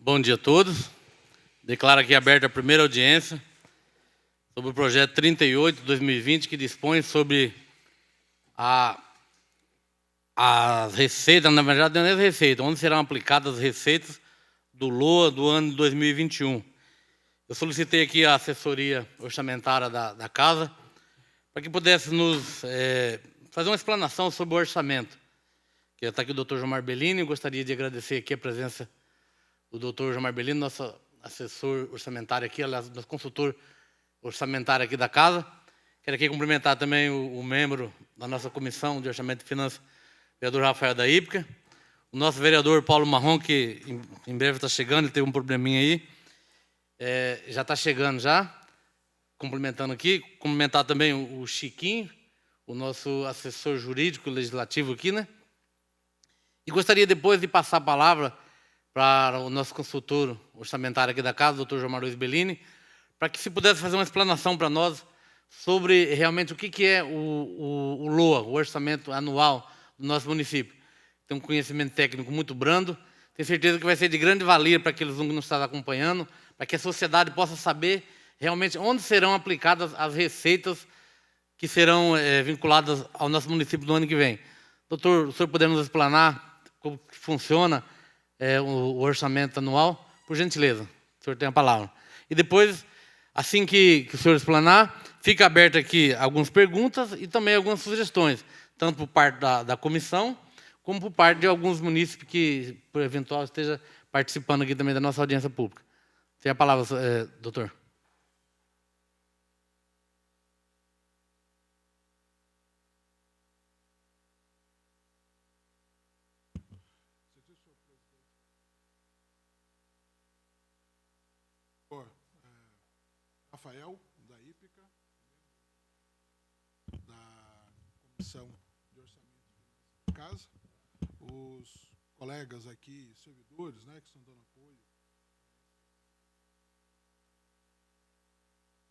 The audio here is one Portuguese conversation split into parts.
Bom dia a todos. Declaro aqui aberta a primeira audiência sobre o projeto 38 de 2020, que dispõe sobre as receitas, na verdade não é as receitas, onde serão aplicadas as receitas do LOA do ano de 2021. Eu solicitei aqui a assessoria orçamentária da Casa para que pudesse nos fazer uma explanação sobre o orçamento. Que está aqui o doutor João Marbellini. Eu gostaria de agradecer aqui a presença do doutor João Marbellini, nosso assessor orçamentário aqui, aliás, nosso consultor orçamentário aqui da Casa. Quero aqui cumprimentar também o membro da nossa Comissão de Orçamento e Finanças, o vereador Rafael da Ípica, o nosso vereador Paulo Marrom, que em breve está chegando, ele teve um probleminha aí, já está chegando já, cumprimentando aqui, cumprimentar também o Chiquinho, o nosso assessor jurídico legislativo aqui, né? E gostaria depois de passar a palavra para o nosso consultor orçamentário aqui da Casa, o doutor João Maurício Bellini, para que se pudesse fazer uma explanação para nós sobre realmente o que é o LOA, o Orçamento Anual do nosso município. Tem um conhecimento técnico muito brando, tenho certeza que vai ser de grande valia para aqueles que nos estão acompanhando, para que a sociedade possa saber realmente onde serão aplicadas as receitas que serão vinculadas ao nosso município no ano que vem. Doutor, o senhor poder nos explanar como funciona o orçamento anual, por gentileza, o senhor tem a palavra. E depois, assim que o senhor explanar, fica aberto aqui algumas perguntas e também algumas sugestões, tanto por parte da comissão, como por parte de alguns munícipes que, por eventual, esteja participando aqui também da nossa audiência pública. Tem a palavra, doutor. Rafael da Ípica, da Comissão de Orçamento e Finanças da Casa, os colegas aqui, servidores, né, que estão dando apoio,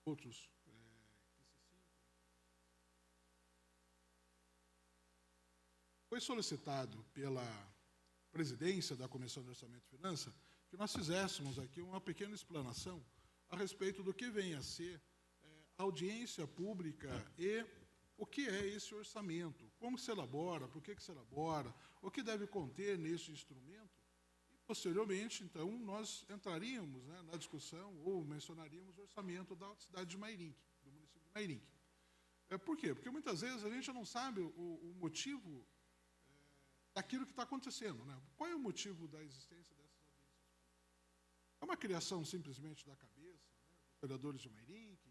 outros que se sintam. Foi solicitado pela presidência da Comissão de Orçamento e Finanças que nós fizéssemos aqui uma pequena explanação a respeito do que vem a ser audiência pública e o que é esse orçamento, como se elabora, por que se elabora, o que deve conter nesse instrumento. E, posteriormente, então, nós entraríamos, né, na discussão ou mencionaríamos o orçamento da cidade de Mairinque, do município de Mairinque. Por quê? Porque muitas vezes a gente não sabe o motivo daquilo que está acontecendo, né? Qual é o motivo da existência dessas audiências públicas? É uma criação simplesmente da cabeça, dos vereadores de Mairinque,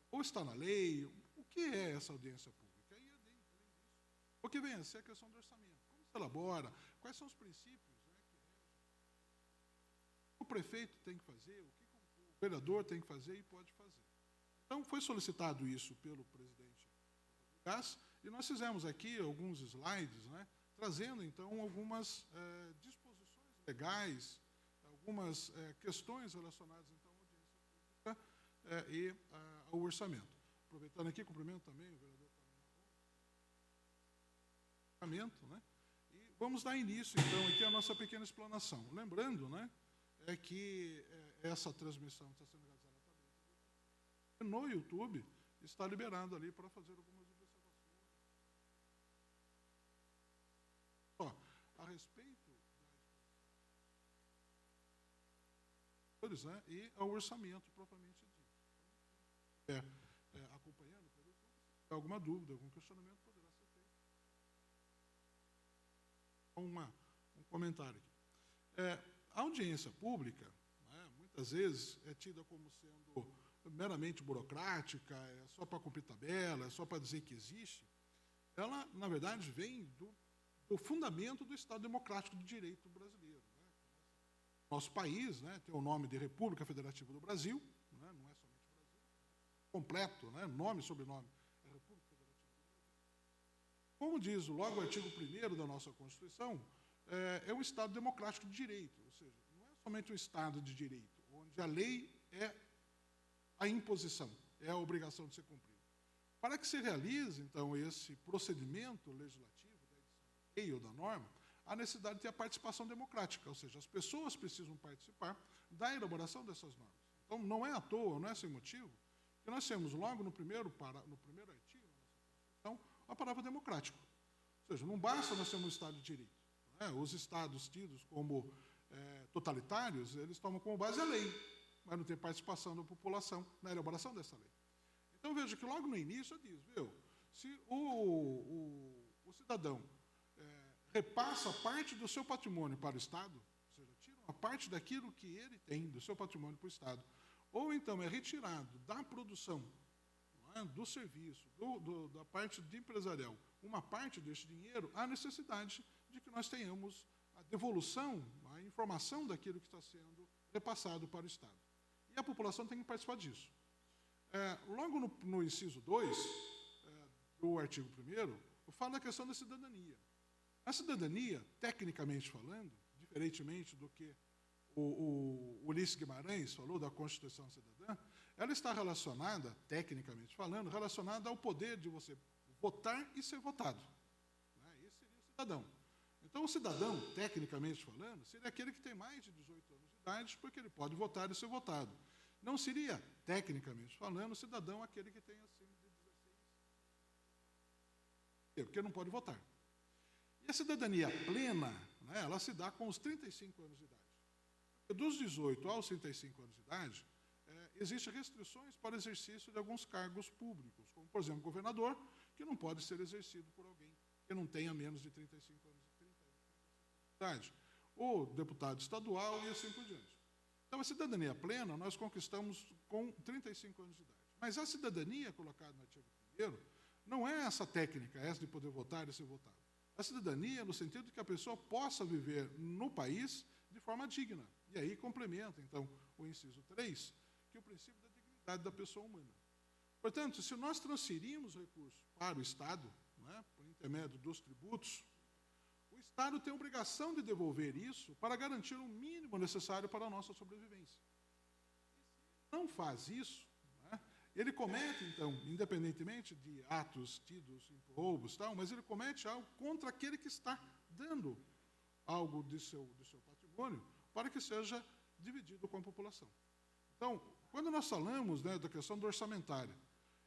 ou está na lei? O que é essa audiência pública? E, além disso, o que vem a ser a questão do orçamento? Como se elabora? Quais são os princípios, né, que regem? O que o prefeito tem que fazer? O que o vereador tem que fazer e pode fazer? Então, foi solicitado isso pelo presidente do GAS, e nós fizemos aqui alguns slides, né, trazendo, então, algumas disposições legais, algumas questões relacionadas, então, à audiência pública e ao orçamento. Aproveitando aqui, cumprimento também o vereador Paulo, né? E vamos dar início, então, aqui à nossa pequena explanação. Lembrando, né, que essa transmissão está sendo realizada também no YouTube, está liberado ali para fazer algumas observações. A respeito né, e ao orçamento propriamente dito. Acompanhando pelo YouTube, se tiver alguma dúvida, algum questionamento, poderá ser feito. Um comentário aqui. A audiência pública, né, muitas vezes, é tida como sendo meramente burocrática, é só para cumprir tabela, é só para dizer que existe. Ela, na verdade, vem do fundamento do Estado Democrático de Direito brasileiro. Né? Nosso país, né, tem o nome de República Federativa do Brasil, né, não é somente o Brasil, completo, né, nome e sobrenome, é República Federativa do Brasil. Como diz logo o artigo 1º da nossa Constituição, é um Estado democrático de direito, ou seja, não é somente um Estado de direito, onde a lei é a imposição, é a obrigação de ser cumprida. Para que se realize, então, esse procedimento legislativo da edição da lei ou da norma, a necessidade de ter a participação democrática, ou seja, as pessoas precisam participar da elaboração dessas normas. Então, não é à toa, não é sem motivo, que nós temos logo no primeiro artigo da nossa Constituição a palavra democrático. Ou seja, não basta nós termos um Estado de Direito. Né? Os Estados tidos como totalitários, eles tomam como base a lei, mas não tem participação da população na elaboração dessa lei. Então, veja que logo no início diz, viu, se o cidadão repassa parte do seu patrimônio para o Estado, ou seja, tira uma parte daquilo que ele tem, do seu patrimônio para o Estado, ou então é retirado da produção, não é, do serviço, da parte de empresarial, uma parte deste dinheiro, há necessidade de que nós tenhamos a devolução, a informação daquilo que está sendo repassado para o Estado. E a população tem que participar disso. Logo no inciso 2 do artigo 1º, fala da questão da cidadania. A cidadania, tecnicamente falando, diferentemente do que o Ulisses Guimarães falou da Constituição Cidadã, ela está relacionada, tecnicamente falando, relacionada ao poder de você votar e ser votado. Esse seria o cidadão. Então, o cidadão, tecnicamente falando, seria aquele que tem mais de 18 anos de idade, porque ele pode votar e ser votado. Não seria, tecnicamente falando, o cidadão aquele que tem acima de 16 anos, porque não pode votar. E a cidadania plena, né, ela se dá com os 35 anos de idade. Dos 18 aos 35 anos de idade, existem restrições para o exercício de alguns cargos públicos, como, por exemplo, governador, que não pode ser exercido por alguém que não tenha menos de 35 anos de idade, ou deputado estadual e assim por diante. Então, a cidadania plena nós conquistamos com 35 anos de idade. Mas a cidadania colocada no artigo 1º não é essa técnica, essa de poder votar e ser votado. A cidadania no sentido de que a pessoa possa viver no país de forma digna. E aí complementa, então, o inciso 3, que é o princípio da dignidade da pessoa humana. Portanto, se nós transferimos recursos para o Estado, né, por intermédio dos tributos, o Estado tem a obrigação de devolver isso para garantir o mínimo necessário para a nossa sobrevivência. E se ele não faz isso, né, ele comete, então, independentemente de atos tidos em roubos, tal, mas ele comete algo contra aquele que está dando algo do seu patrimônio para que seja dividido com a população. Então, quando nós falamos, né, da questão do orçamentário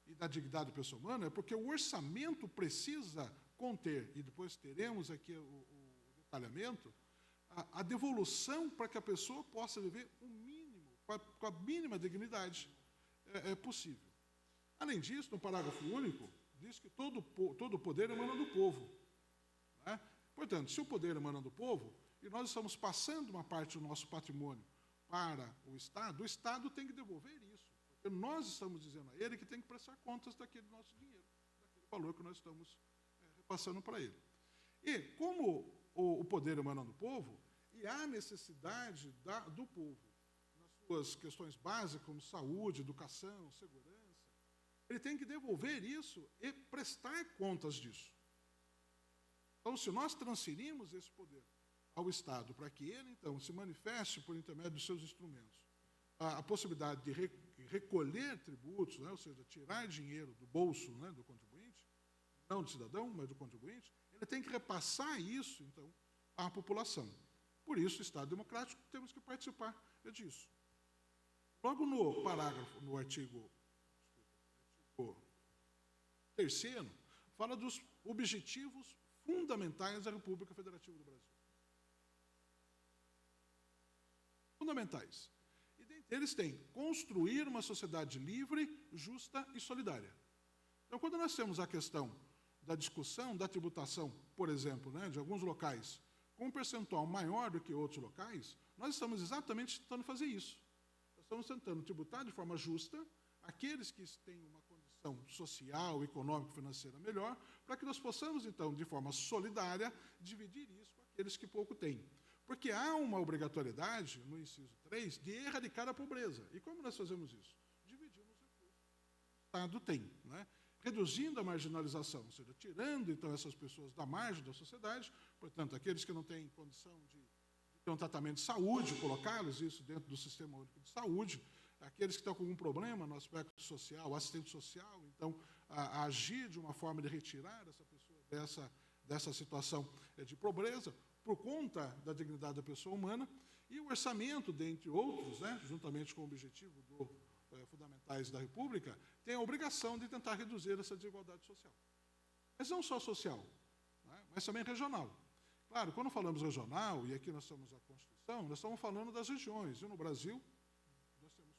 e da dignidade da pessoa humana, é porque o orçamento precisa conter, e depois teremos aqui o detalhamento, a devolução para que a pessoa possa viver o mínimo, com a mínima dignidade possível. Além disso, no parágrafo único, diz que todo o poder emana do povo. Né? Portanto, se o poder emana do povo, e nós estamos passando uma parte do nosso patrimônio para o Estado tem que devolver isso. Porque nós estamos dizendo a ele que tem que prestar contas daquele nosso dinheiro, daquele valor que nós estamos repassando para ele. E como o poder emana do povo, e há necessidade do povo, nas suas questões básicas, como saúde, educação, segurança, ele tem que devolver isso e prestar contas disso. Então, se nós transferimos esse poder ao Estado para que ele, então, se manifeste por intermédio dos seus instrumentos, a possibilidade de recolher tributos, né, ou seja, tirar dinheiro do bolso, né, do contribuinte, não do cidadão, mas do contribuinte, ele tem que repassar isso, então, à população. Por isso, o Estado democrático, temos que participar disso. Logo no parágrafo, no artigo 3º, fala dos objetivos fundamentais da República Federativa do Brasil. Fundamentais. E dentre eles tem construir uma sociedade livre, justa e solidária. Então, quando nós temos a questão da discussão da tributação, por exemplo, né, de alguns locais, com um percentual maior do que outros locais, nós estamos exatamente tentando fazer isso. Nós estamos tentando tributar de forma justa aqueles que têm uma condição social, econômica, financeira melhor, para que nós possamos, então, de forma solidária, dividir isso com aqueles que pouco têm. Porque há uma obrigatoriedade, no inciso 3, de erradicar a pobreza. E como nós fazemos isso? Dividindo os recursos que o Estado tem, né? Reduzindo a marginalização, ou seja, tirando, então, essas pessoas da margem da sociedade, portanto, aqueles que não têm condição de ter um tratamento de saúde, colocá-los isso dentro do Sistema Único de Saúde, aqueles que estão com algum problema no aspecto social, assistente social, então, agir de uma forma de retirar essa pessoa dessa situação de pobreza, por conta da dignidade da pessoa humana, e o orçamento, dentre outros, né, juntamente com o objetivo fundamentais da República, tem a obrigação de tentar reduzir essa desigualdade social. Mas não só social, né, mas também regional. Claro, quando falamos regional, e aqui nós temos a Constituição, nós estamos falando das regiões. E no Brasil, nós temos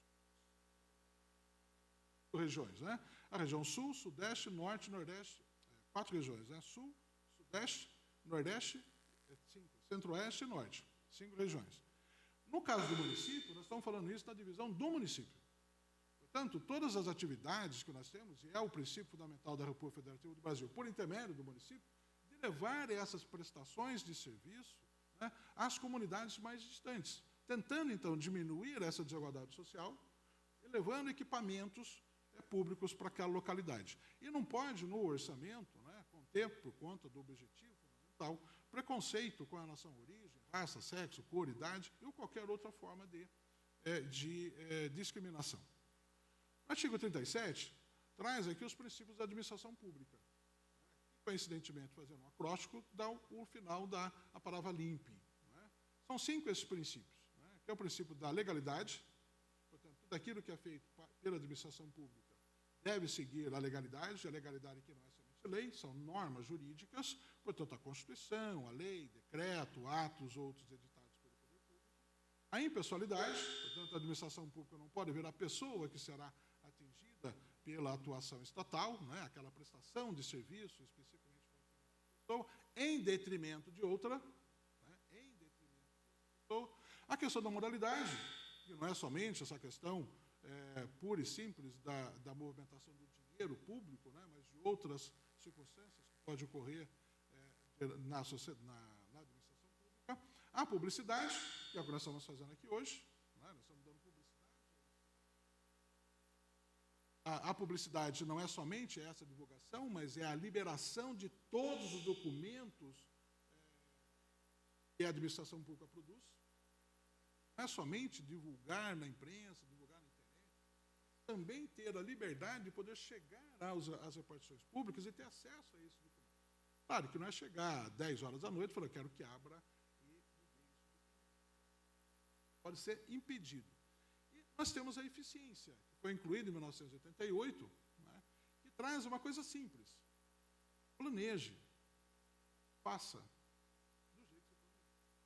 regiões, né? A região Sul, Sudeste, Norte, Nordeste, 4 regiões, né? Sul, Sudeste, Nordeste, 5, Centro-Oeste e Norte, 5 regiões. No caso do município, nós estamos falando isso na divisão do município. Portanto, todas as atividades que nós temos, e é o princípio fundamental da República Federativa do Brasil, por intermédio do município, de levar essas prestações de serviço, né, às comunidades mais distantes, tentando, então, diminuir essa desigualdade social e levando equipamentos públicos para aquela localidade. E não pode, no orçamento, né, conter, por conta do objetivo fundamental, preconceito com a nação origem, raça, sexo, cor, idade ou qualquer outra forma de discriminação. O artigo 37 traz aqui os princípios da administração pública. Coincidentemente, fazendo um acróstico, dá o final da a palavra limpe. Né? São 5 esses princípios, né? Que é o princípio da legalidade, portanto, tudo aquilo que é feito pela administração pública deve seguir a legalidade aqui não é somente lei, são normas jurídicas, portanto, a Constituição, a lei, decreto, atos, outros editados pelo Poder Público. A impessoalidade, portanto, a administração pública não pode ver a pessoa que será atingida pela atuação estatal, né, aquela prestação de serviço especificamente para a pessoa, em detrimento de outra, né, em detrimento de outra. A questão da moralidade, que não é somente essa questão pura e simples da movimentação do dinheiro público, né, mas de outras circunstâncias que pode ocorrer na administração pública. A publicidade, que é o que nós estamos fazendo aqui hoje, né, nós estamos dando publicidade. A publicidade não é somente essa divulgação, mas é a liberação de todos os documentos que a administração pública produz. Não é somente divulgar na imprensa, divulgar na internet, também ter a liberdade de poder chegar às repartições públicas e ter acesso a esse documento. Claro que não é chegar às 10 horas da noite e falar, eu quero que abra e pode ser impedido. E nós temos a eficiência, que foi incluída em 1988, né, que traz uma coisa simples. Planeje, faça do jeito que você planeja.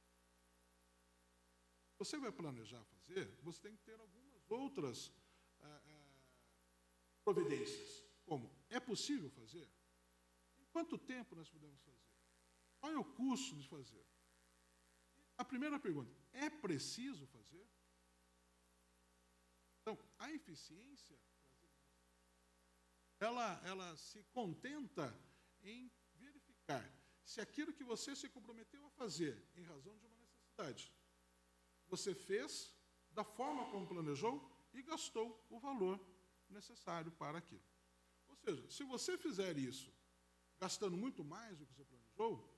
Você vai planejar fazer, você tem que ter algumas outras providências, como é possível fazer? Em quanto tempo nós podemos fazer? Qual é o custo de fazer? A primeira pergunta, é preciso fazer? Então, a eficiência, ela se contenta em verificar se aquilo que você se comprometeu a fazer em razão de uma necessidade, você fez da forma como planejou e gastou o valor necessário para aquilo. Ou seja, se você fizer isso gastando muito mais do que você planejou,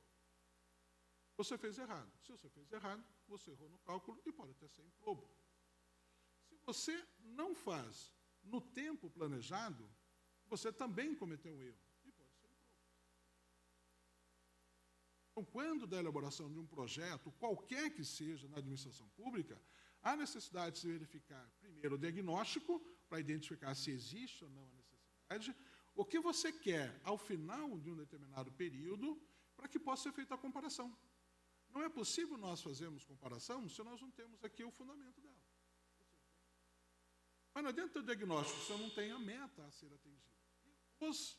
você fez errado. Se você fez errado, você errou no cálculo e pode até ser improbo. Se você não faz no tempo planejado, você também cometeu um erro e pode ser improbo. Então, quando da elaboração de um projeto, qualquer que seja na administração pública, há necessidade de se verificar, primeiro, o diagnóstico, para identificar se existe ou não a necessidade, o que você quer ao final de um determinado período, para que possa ser feita a comparação. Não é possível nós fazermos comparação se nós não temos aqui o fundamento dela. Mas dentro do diagnóstico, você não tem a meta a ser atingida. E os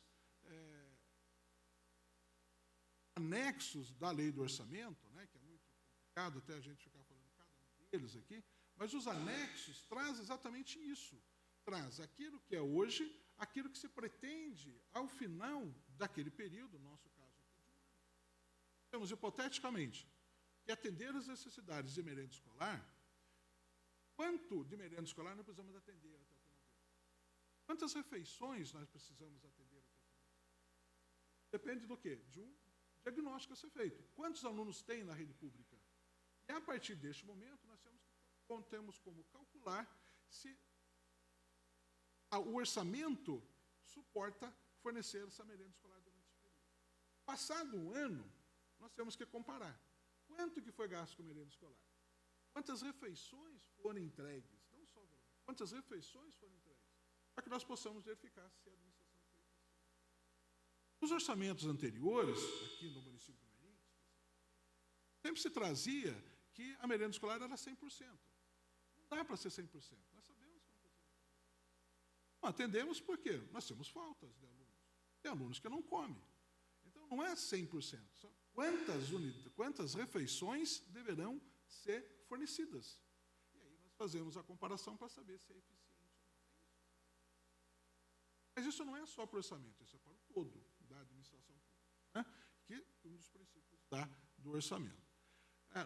anexos da lei do orçamento, né, que é muito complicado até a gente ficar falando cada um deles aqui, mas os anexos trazem exatamente isso. Traz aquilo que é hoje, aquilo que se pretende ao final daquele período, no nosso caso aqui de um ano. Temos, hipoteticamente, que atender as necessidades de merenda escolar. Quanto de merenda escolar nós precisamos atender até o final do ano? Quantas refeições nós precisamos atender até o final do ano? Depende do quê? De um diagnóstico a ser feito. Quantos alunos tem na rede pública? E a partir deste momento, nós temos como calcular se o orçamento suporta fornecer essa merenda escolar durante esse período. Passado um ano, nós temos que comparar. quanto que foi gasto com merenda escolar, quantas refeições foram entregues, não só o valor, quantas refeições foram entregues, para que nós possamos verificar se a administração foi eficiente. Nos orçamentos anteriores, aqui no município de Meirim, sempre se trazia que a merenda escolar era 100%. Não dá para ser 100%. Nós sabemos que não precisa ser 100%. Não atendemos porque nós temos faltas de alunos. Tem alunos que não comem. Então, não é 100%. São quantas refeições deverão ser fornecidas. E aí nós fazemos a comparação para saber se é eficiente ou não. Mas isso não é só para o orçamento, isso é para o todo da administração pública, né? Que é um dos princípios do orçamento.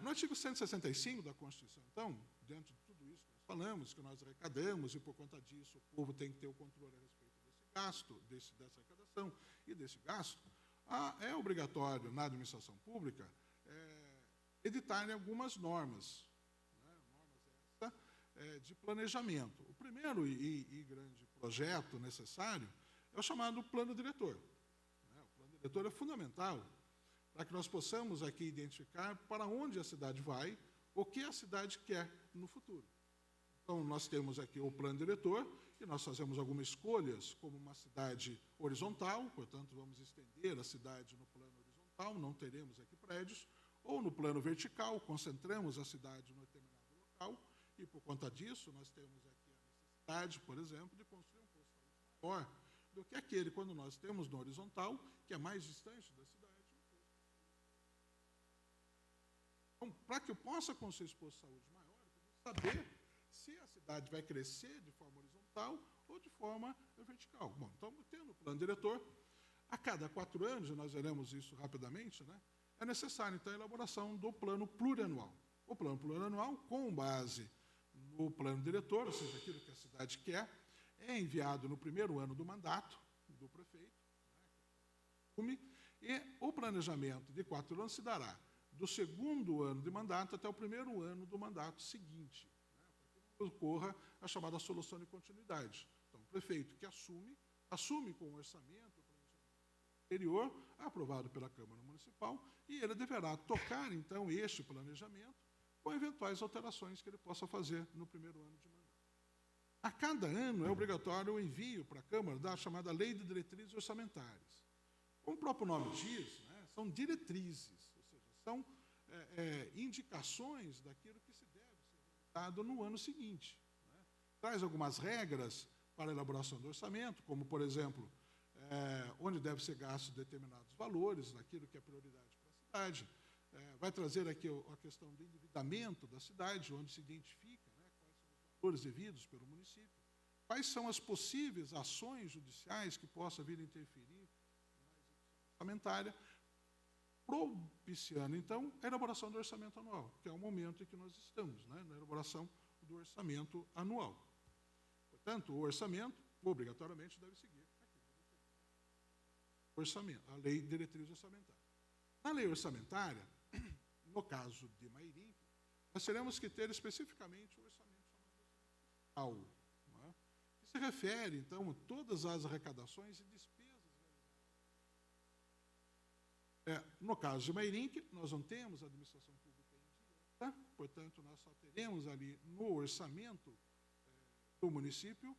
No artigo 165 da Constituição, então, dentro de tudo isso que nós falamos, que nós arrecadamos, e por conta disso o povo tem que ter o controle a respeito desse gasto, dessa arrecadação e desse gasto, é obrigatório na administração pública editarem algumas normas, né, normas essas de planejamento. O primeiro e grande projeto necessário é o chamado plano diretor. O plano diretor é fundamental para que nós possamos aqui identificar para onde a cidade vai, o que a cidade quer no futuro. Então, nós temos aqui o plano diretor, e nós fazemos algumas escolhas, como uma cidade horizontal, portanto, vamos estender a cidade no plano horizontal, não teremos aqui prédios, ou no plano vertical, concentramos a cidade num determinado local, e, por conta disso, nós temos aqui a necessidade, por exemplo, de construir um posto de saúde maior do que aquele, quando nós temos no horizontal, que é mais distante da cidade. Então, para que eu possa construir esse posto de saúde maior, eu preciso saber se a cidade vai crescer de forma horizontal ou de forma vertical. Bom, então, tendo o plano diretor, a cada 4 anos, e nós veremos isso rapidamente, né, é necessário, então, a elaboração do plano plurianual. O plano plurianual, com base no plano diretor, ou seja, aquilo que a cidade quer, é enviado no primeiro ano do mandato do prefeito, né, e o planejamento de 4 anos se dará do segundo ano de mandato até o primeiro ano do mandato seguinte, né, para que não ocorra a chamada solução de continuidade. Então, o prefeito que assume com o orçamento, o planejamento anterior, aprovado pela Câmara Municipal, e ele deverá tocar, então, este planejamento com eventuais alterações que ele possa fazer no primeiro ano de mandato. A cada ano é obrigatório o envio para a Câmara da chamada Lei de Diretrizes Orçamentárias. Como o próprio nome diz, né, são diretrizes, são indicações daquilo que se deve ser realizado no ano seguinte, né? Traz algumas regras para a elaboração do orçamento, como, por exemplo, onde deve ser gasto determinados valores, naquilo que é prioridade para a cidade. Vai trazer aqui a questão do endividamento da cidade, onde se identifica, né, quais são os valores devidos pelo município, quais são as possíveis ações judiciais que possam vir a interferir na execução orçamentária, propiciando, então, a elaboração do orçamento anual, que é o momento em que nós estamos, né, na elaboração do orçamento anual. Portanto, o orçamento, obrigatoriamente, deve seguir a lei de diretriz orçamentária. Na lei orçamentária, no caso de Mairim, nós teremos que ter especificamente o orçamento chamado orçamento fiscal, né, que se refere, então, a todas as arrecadações e despesas. No caso de Mairim, nós não temos administração pública indireta, portanto, nós só teremos ali no orçamento do município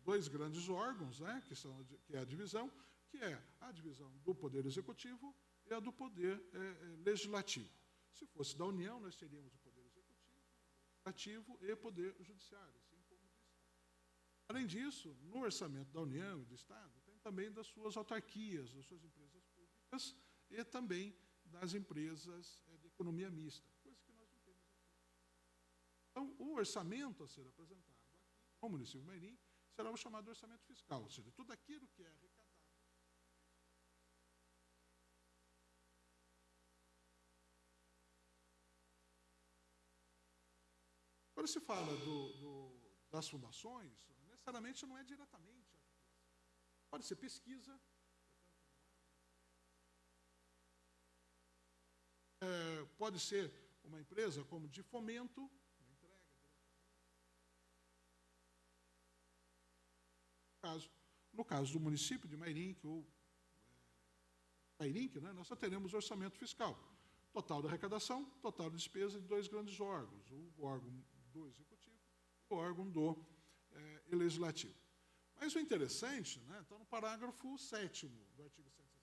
dois grandes órgãos, né, que é a divisão, que é a divisão do Poder Executivo e a do Poder Legislativo. Se fosse da União, nós teríamos o Poder Executivo, Legislativo e Poder Judiciário, assim como do Estado. Além disso, no orçamento da União e do Estado, tem também das suas autarquias, das suas empresas públicas e também das empresas de economia mista, coisa que nós não temos aqui. Então, o orçamento a ser apresentado aqui no município de Mairim será o chamado orçamento fiscal, ou seja, tudo aquilo que é arrecadado. Quando se fala das fundações, necessariamente não é diretamente a arrecadação. Pode ser pesquisa, pode ser uma empresa como de fomento, uma entrega diretamente. No caso do município de Mairim, que eu Tairink, né, nós só teremos orçamento fiscal. Total da arrecadação, total de despesa de dois grandes órgãos, o órgão do Executivo e o órgão do Legislativo. Mas o interessante, né, está no parágrafo 7º do artigo 165.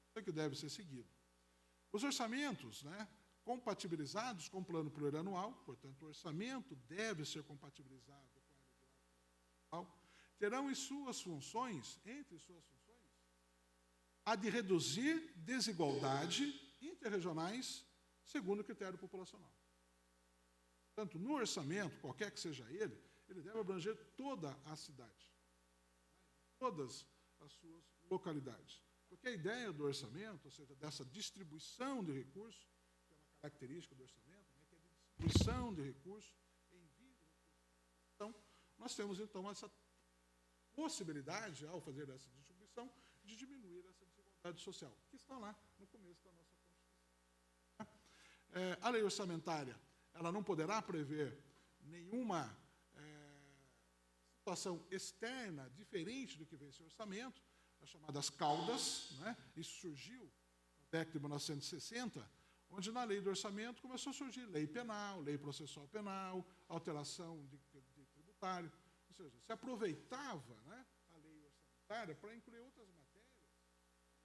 Isso é que deve ser seguido. Os orçamentos, né, compatibilizados com o plano plurianual, portanto, o orçamento deve ser compatibilizado com a lei plurianual, terão em suas funções, entre suas funções, a de reduzir desigualdade interregionais segundo o critério populacional. Portanto, no orçamento, qualquer que seja ele deve abranger toda a cidade, todas as suas localidades. Porque a ideia do orçamento, ou seja, dessa distribuição de recursos, que é uma característica do orçamento, né, que é a distribuição de recursos, envio de recursos. Então, nós temos, então, essa possibilidade, ao fazer essa distribuição, de diminuir essa desigualdade social, que está lá no começo da nossa Constituição. A lei orçamentária, ela não poderá prever nenhuma situação externa diferente do que vem esse orçamento, as chamadas caudas, né? Isso surgiu na década de 1960, onde na lei do orçamento começou a surgir lei penal, lei processual penal, alteração de tributário, ou seja, se aproveitava, né, a lei orçamentária para incluir outras matérias,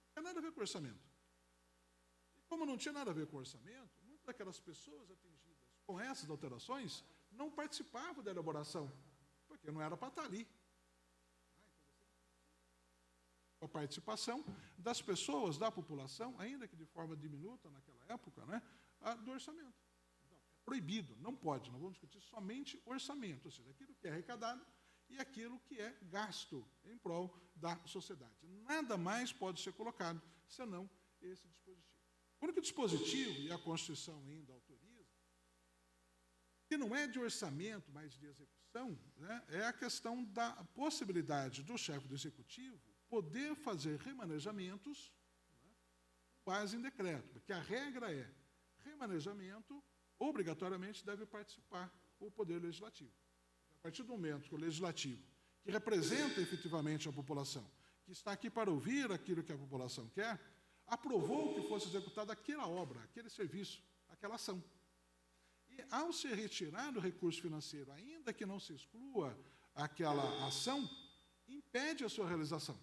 não tinha nada a ver com o orçamento. E como não tinha nada a ver com o orçamento, muitas daquelas pessoas atingidas com essas alterações não participavam da elaboração, porque não era para estar ali. A participação das pessoas, da população, ainda que de forma diminuta naquela época, né, do orçamento. Então, é proibido, não pode, nós vamos discutir somente orçamento, ou seja, aquilo que é arrecadado e aquilo que é gasto em prol da sociedade. Nada mais pode ser colocado, senão esse dispositivo. O único dispositivo, e a Constituição ainda autoriza, que não é de orçamento, mas de execução, né, é a questão da possibilidade do chefe do Executivo poder fazer remanejamentos, né, com base em decreto, porque a regra é remanejamento, obrigatoriamente deve participar o Poder Legislativo. A partir do momento que o Legislativo, que representa efetivamente a população, que está aqui para ouvir aquilo que a população quer, aprovou que fosse executada aquela obra, aquele serviço, aquela ação. E, ao ser retirado o recurso financeiro, ainda que não se exclua aquela ação, impede a sua realização.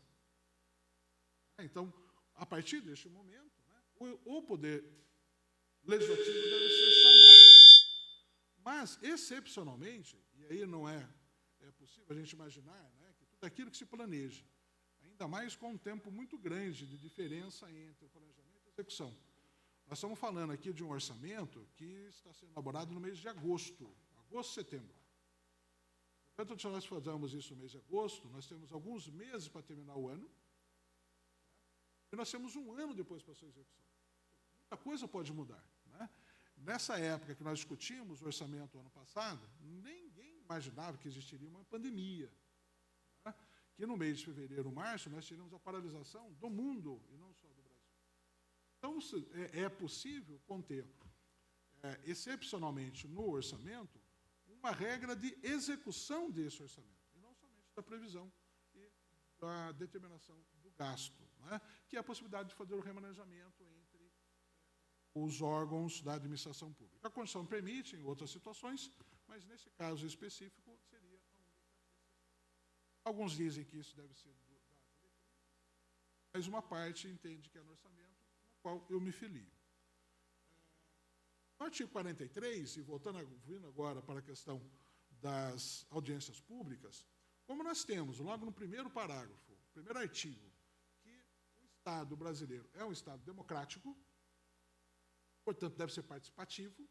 Então, a partir deste momento, né, o Poder Legislativo deve ser chamado. Mas, excepcionalmente, e aí não é possível a gente imaginar, né, que tudo aquilo que se planeja, ainda mais com um tempo muito grande de diferença entre o planejamento e a execução. Nós estamos falando aqui de um orçamento que está sendo elaborado no mês de agosto, setembro. Portanto, se nós fazemos isso no mês de agosto, nós temos alguns meses para terminar o ano, e nós temos um ano depois para a sua execução. Muita coisa pode mudar, né? Nessa época que nós discutimos o orçamento ano passado, ninguém imaginava que existiria uma pandemia, né? Que no mês de fevereiro, março, nós teríamos a paralisação do mundo, e não só do Brasil. Então, é possível conter, excepcionalmente no orçamento, uma regra de execução desse orçamento, e não somente da previsão e da determinação do gasto, né, que é a possibilidade de fazer o remanejamento entre os órgãos da administração pública. A Constituição permite, em outras situações, mas nesse caso específico seria a única exceção. Alguns dizem que isso deve ser da diretriz, mas uma parte entende que é no orçamento, no qual eu me filio. No artigo 43, e vindo agora para a questão das audiências públicas, como nós temos, logo no primeiro parágrafo, primeiro artigo, que o Estado brasileiro é um Estado democrático, portanto, deve ser participativo,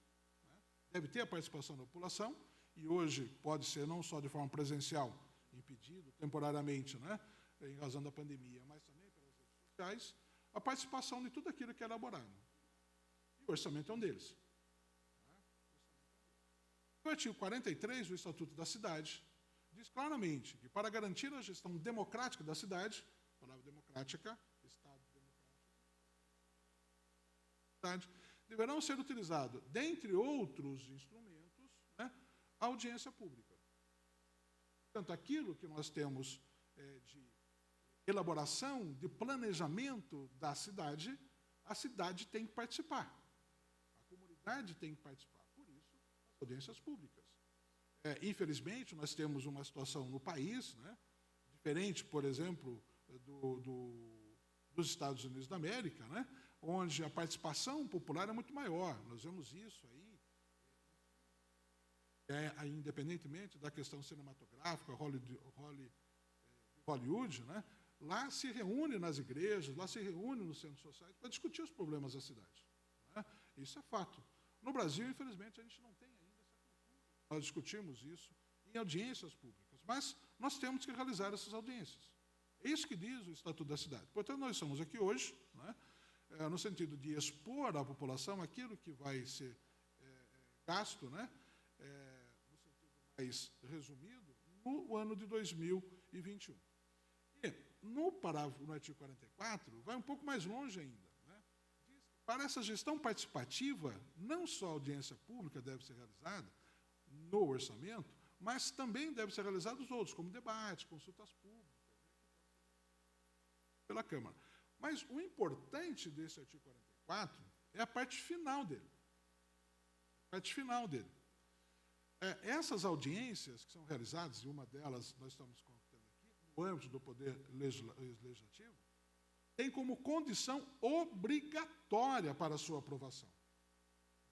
né, deve ter a participação da população, e hoje pode ser não só de forma presencial, impedido temporariamente, né, em razão da pandemia, mas também pelas redes sociais, a participação de tudo aquilo que é elaborado. E o orçamento é um deles. O artigo 43 do Estatuto da Cidade diz claramente que, para garantir a gestão democrática da cidade, a palavra democrática, Estado democrático, deverão ser utilizados, dentre outros instrumentos, né, a audiência pública. Portanto, aquilo que nós temos de elaboração de planejamento da cidade, a cidade tem que participar. A comunidade tem que participar. Por isso, as audiências públicas. Infelizmente, nós temos uma situação no país, né, diferente, por exemplo, dos Estados Unidos da América, né, onde a participação popular é muito maior. Nós vemos isso aí, independentemente da questão cinematográfica, Hollywood, né, lá se reúne nas igrejas, lá se reúne nos centros sociais para discutir os problemas da cidade. Né? Isso é fato. No Brasil, infelizmente, a gente não tem ainda essa cultura. Nós discutimos isso em audiências públicas, mas nós temos que realizar essas audiências. É isso que diz o Estatuto da Cidade. Portanto, nós estamos aqui hoje, né, no sentido de expor à população aquilo que vai ser gasto, né, no sentido mais resumido, no ano de 2021. E no artigo 44, vai um pouco mais longe ainda. Né? Diz que para essa gestão participativa, não só a audiência pública deve ser realizada no orçamento, mas também deve ser realizados outros, como debate, consultas públicas, né, pela Câmara. Mas o importante desse artigo 44 é a parte final dele. A parte final dele. Essas audiências que são realizadas, e uma delas nós estamos contando aqui, no âmbito do Poder Legislativo, tem como condição obrigatória para a sua aprovação.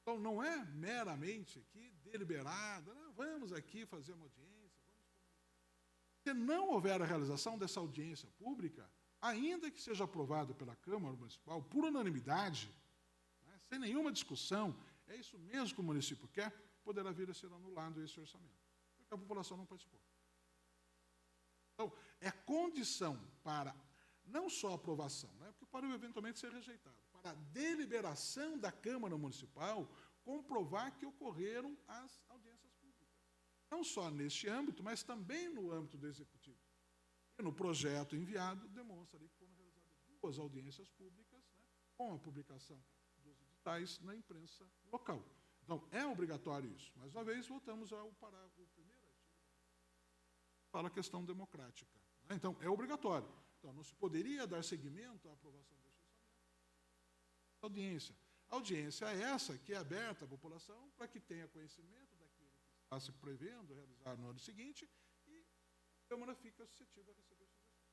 Então, não é meramente aqui deliberada, né, vamos aqui fazer uma audiência, vamos comunicar. Se não houver a realização dessa audiência pública, ainda que seja aprovado pela Câmara Municipal, por unanimidade, né, sem nenhuma discussão, é isso mesmo que o município quer, poderá vir a ser anulado esse orçamento, porque a população não participou. Então, é condição para, não só a aprovação, né, porque pode eventualmente ser rejeitado, para a deliberação da Câmara Municipal comprovar que ocorreram as audiências públicas. Não só neste âmbito, mas também no âmbito do Executivo. E no projeto enviado, demonstra ali que foram realizadas 2 audiências públicas, né, com a publicação dos editais na imprensa local. Então, é obrigatório isso. Mais uma vez, voltamos ao parágrafo primeiro artigo. Fala a questão democrática. Né? Então, é obrigatório. Então, não se poderia dar seguimento à aprovação desse orçamento. Audiência. A audiência é essa que é aberta à população para que tenha conhecimento daquilo que está se prevendo realizar no ano seguinte e a Câmara fica suscetível a receber sugestões.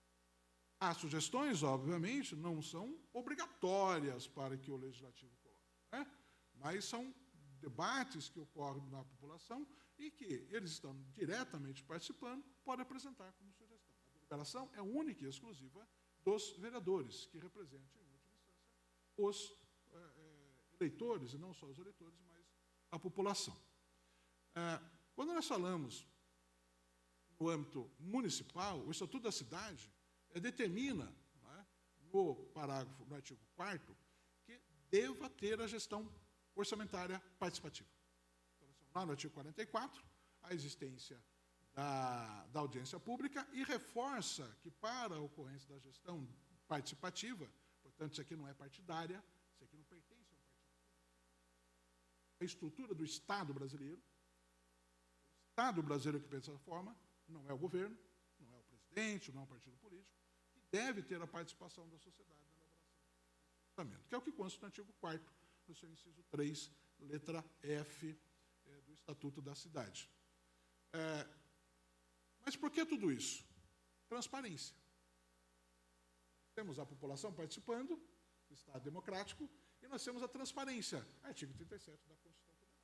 As sugestões, obviamente, não são obrigatórias para que o Legislativo coloque, né? Mas são debates que ocorrem na população e que eles estão diretamente participando, podem apresentar como sugestão. A deliberação é única e exclusiva dos vereadores, que representam, em última instância, os eleitores, e não só os eleitores, mas a população. Quando nós falamos no âmbito municipal, o Estatuto da Cidade determina, né, no artigo 4º, que deva ter a gestão orçamentária participativa. Então, lá no artigo 44, a existência da audiência pública e reforça que, para a ocorrência da gestão participativa, portanto, isso aqui não é partidária, isso aqui não pertence a um partido político, a estrutura do Estado brasileiro, o Estado brasileiro que pensa dessa forma, não é o governo, não é o presidente, não é um partido político, que deve ter a participação da sociedade na elaboração do orçamento, que é o que consta no artigo 4º, no seu inciso 3, letra F, do Estatuto da Cidade. Mas por que tudo isso? Transparência. Temos a população participando, o Estado democrático, e nós temos a transparência, artigo 37 da Constituição Federal.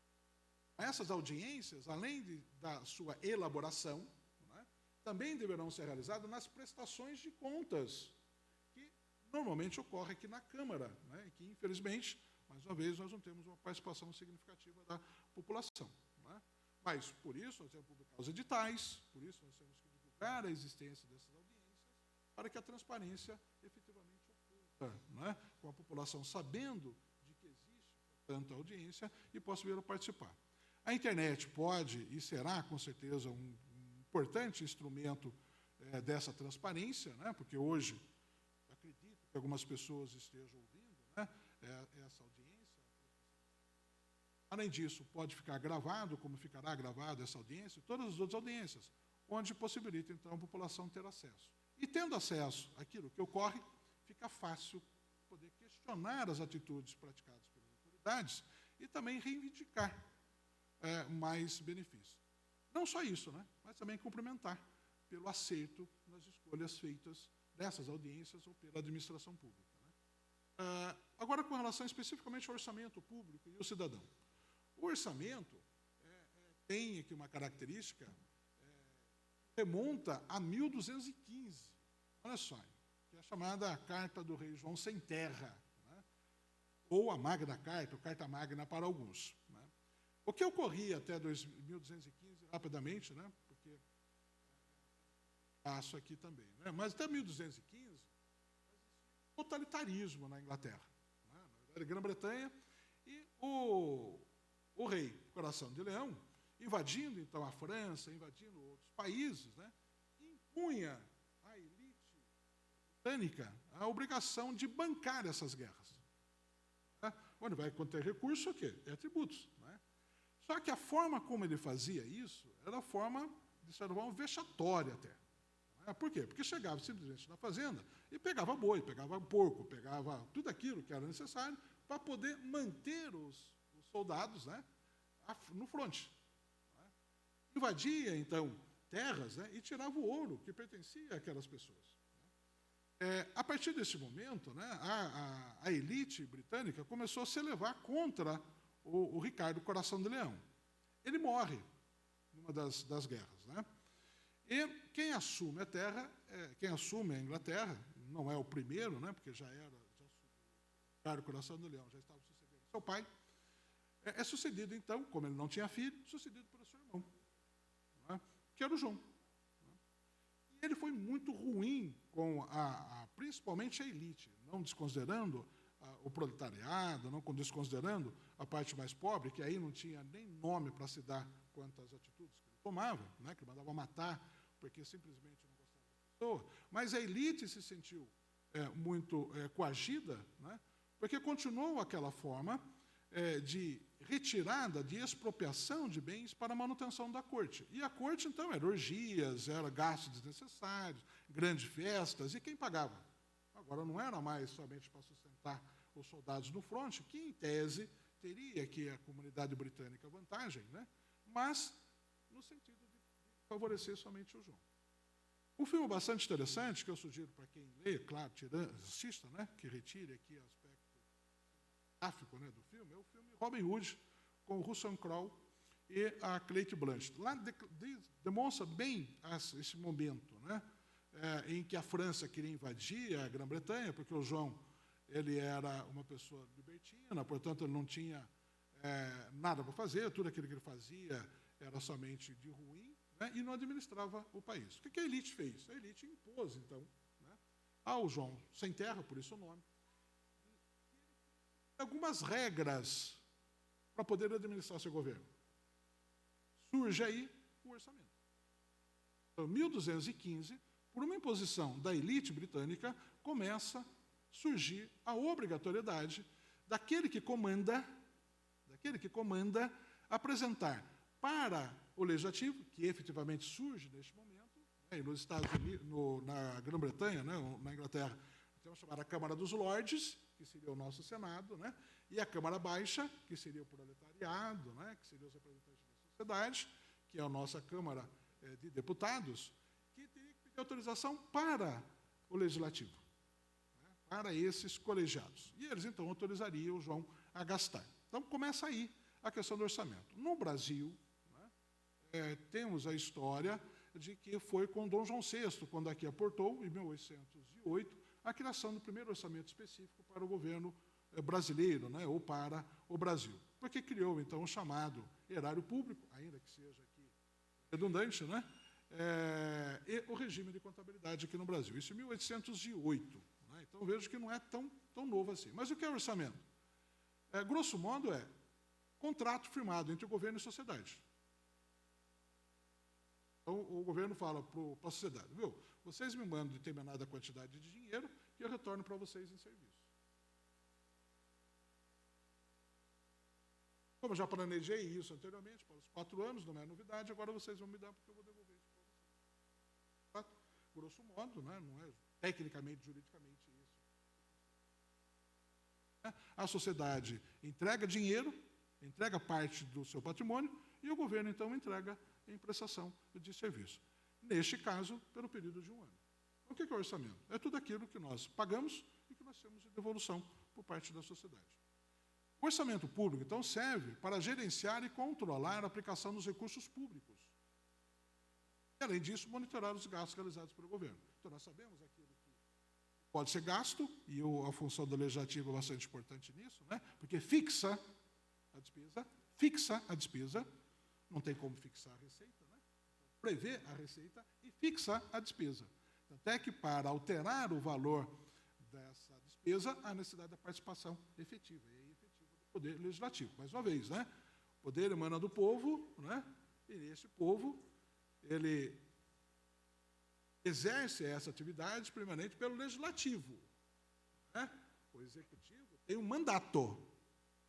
Essas audiências, além da sua elaboração, né, também deverão ser realizadas nas prestações de contas, que normalmente ocorre aqui na Câmara, né, e que, infelizmente, mais uma vez, nós não temos uma participação significativa da população. Né? Mas, por isso, nós temos que publicar os editais, por isso, nós temos que divulgar a existência dessas audiências, para que a transparência efetivamente ocorra, né? Com a população sabendo de que existe, portanto, a audiência e possa vir a participar. A internet pode e será, com certeza, um importante instrumento dessa transparência, né? Porque hoje, acredito que algumas pessoas estejam ouvindo, né, essa audiência. Além disso, pode ficar gravado, como ficará gravado essa audiência, e todas as outras audiências, onde possibilita, então, a população ter acesso. E, tendo acesso àquilo que ocorre, fica fácil poder questionar as atitudes praticadas pelas autoridades e também reivindicar mais benefícios. Não só isso, né, mas também cumprimentar pelo acerto nas escolhas feitas nessas audiências ou pela administração pública. Né. Agora, com relação especificamente ao orçamento público e o cidadão. O orçamento tem aqui uma característica que remonta a 1215, olha só, que é a chamada Carta do Rei João Sem Terra, né, ou a Magna Carta, ou Carta Magna para alguns. Né. O que ocorria até 1215, rapidamente, né, porque passo aqui também, né, mas até 1215, totalitarismo na Inglaterra, né, na Grã-Bretanha, e o rei Coração de Leão, invadindo, então, a França, invadindo outros países, né, impunha à elite britânica a obrigação de bancar essas guerras. Né. Onde vai conter recurso, o quê? É tributos. Né. Só que a forma como ele fazia isso era a forma, de certa forma, vexatória até. Né. Por quê? Porque chegava simplesmente na fazenda e pegava boi, pegava porco, pegava tudo aquilo que era necessário para poder manter os soldados, né, no fronte. Né. Invadia, então, terras, né, e tirava o ouro que pertencia àquelas pessoas. A partir desse momento, né, a elite britânica começou a se elevar contra o Ricardo Coração de Leão. Ele morre numa das guerras. Né. E quem assume a terra, quem assume a Inglaterra, não é o primeiro, né, porque Ricardo Coração de Leão já estava sucedendo seu pai, é sucedido, então, como ele não tinha filho, sucedido pelo seu irmão, né, que era o João. Né. E ele foi muito ruim com, principalmente, a elite, não desconsiderando o proletariado, não desconsiderando a parte mais pobre, que aí não tinha nem nome para se dar quanto às atitudes que ele tomava, né, que ele mandava matar, porque simplesmente não gostava da pessoa, mas a elite se sentiu muito coagida, né, porque continuou aquela forma de retirada, de expropriação de bens para a manutenção da corte. E a corte, então, era orgias, era gastos desnecessários, grandes festas, e quem pagava? Agora, não era mais somente para sustentar os soldados no fronte, que, em tese, teria que a comunidade britânica vantagem, né, mas no sentido de favorecer somente o João. Um filme bastante interessante, que eu sugiro para quem lê, claro, assista, né, que retire aqui o aspecto gráfico, né, do filme, é o filme Robin Hood, com o Russell Crowe e a Cate Blanchett. Lá demonstra bem esse momento, né, em que a França queria invadir a Grã-Bretanha, porque o João ele era uma pessoa libertina, portanto, ele não tinha nada para fazer, tudo aquilo que ele fazia era somente de ruim, né, e não administrava o país. O que a elite fez? A elite impôs, então, né, ao João Sem Terra, por isso o nome, algumas regras para poder administrar seu governo. Surge aí o orçamento. Então, 1215, por uma imposição da elite britânica, começa a surgir a obrigatoriedade daquele que comanda apresentar para o legislativo, que efetivamente surge neste momento, né, e nos Estados Unidos, na Grã-Bretanha, né, na Inglaterra, temos a chamada Câmara dos Lordes, que seria o nosso Senado, né, e a Câmara Baixa, que seria o proletariado, né, que seria os representantes da sociedade, que é a nossa Câmara de Deputados, que teria que pedir autorização para o Legislativo, né, para esses colegiados. E eles, então, autorizariam o João a gastar. Então, começa aí a questão do orçamento. No Brasil, né, temos a história de que foi com Dom João VI, quando aqui aportou, em 1808, a criação do primeiro orçamento específico para o governo brasileiro, né, ou para o Brasil. Porque criou, então, o chamado erário público, ainda que seja aqui redundante, né, e o regime de contabilidade aqui no Brasil. Isso em 1808. Né, então, vejo que não é tão novo assim. Mas o que é orçamento? Grosso modo, é contrato firmado entre o governo e a sociedade. Então, o governo fala para a sociedade, viu, vocês me mandam determinada quantidade de dinheiro que eu retorno para vocês em serviço. Como eu já planejei isso anteriormente, para os 4 anos, não é novidade, agora vocês vão me dar porque eu vou devolver isso para vocês. grosso modo, né, não é tecnicamente, juridicamente isso. A sociedade entrega dinheiro, entrega parte do seu patrimônio, e o governo, então, entrega em prestação de serviço. Neste caso, pelo período de 1 ano. Então, o que é o orçamento? É tudo aquilo que nós pagamos e que nós temos de devolução por parte da sociedade. O orçamento público, então, serve para gerenciar e controlar a aplicação dos recursos públicos. E, além disso, monitorar os gastos realizados pelo governo. Então, nós sabemos aquilo que pode ser gasto, e a função do legislativo é bastante importante nisso, né? Porque fixa a despesa, não tem como fixar a receita, né? Então, prevê a receita e fixa a despesa. Tanto é que, para alterar o valor dessa despesa, há necessidade da participação efetiva, e efetiva do Poder Legislativo. Mais uma vez, né? O poder emana do povo, né? E esse povo, ele exerce essa atividade primeiramente pelo Legislativo, né? O Executivo tem um mandato.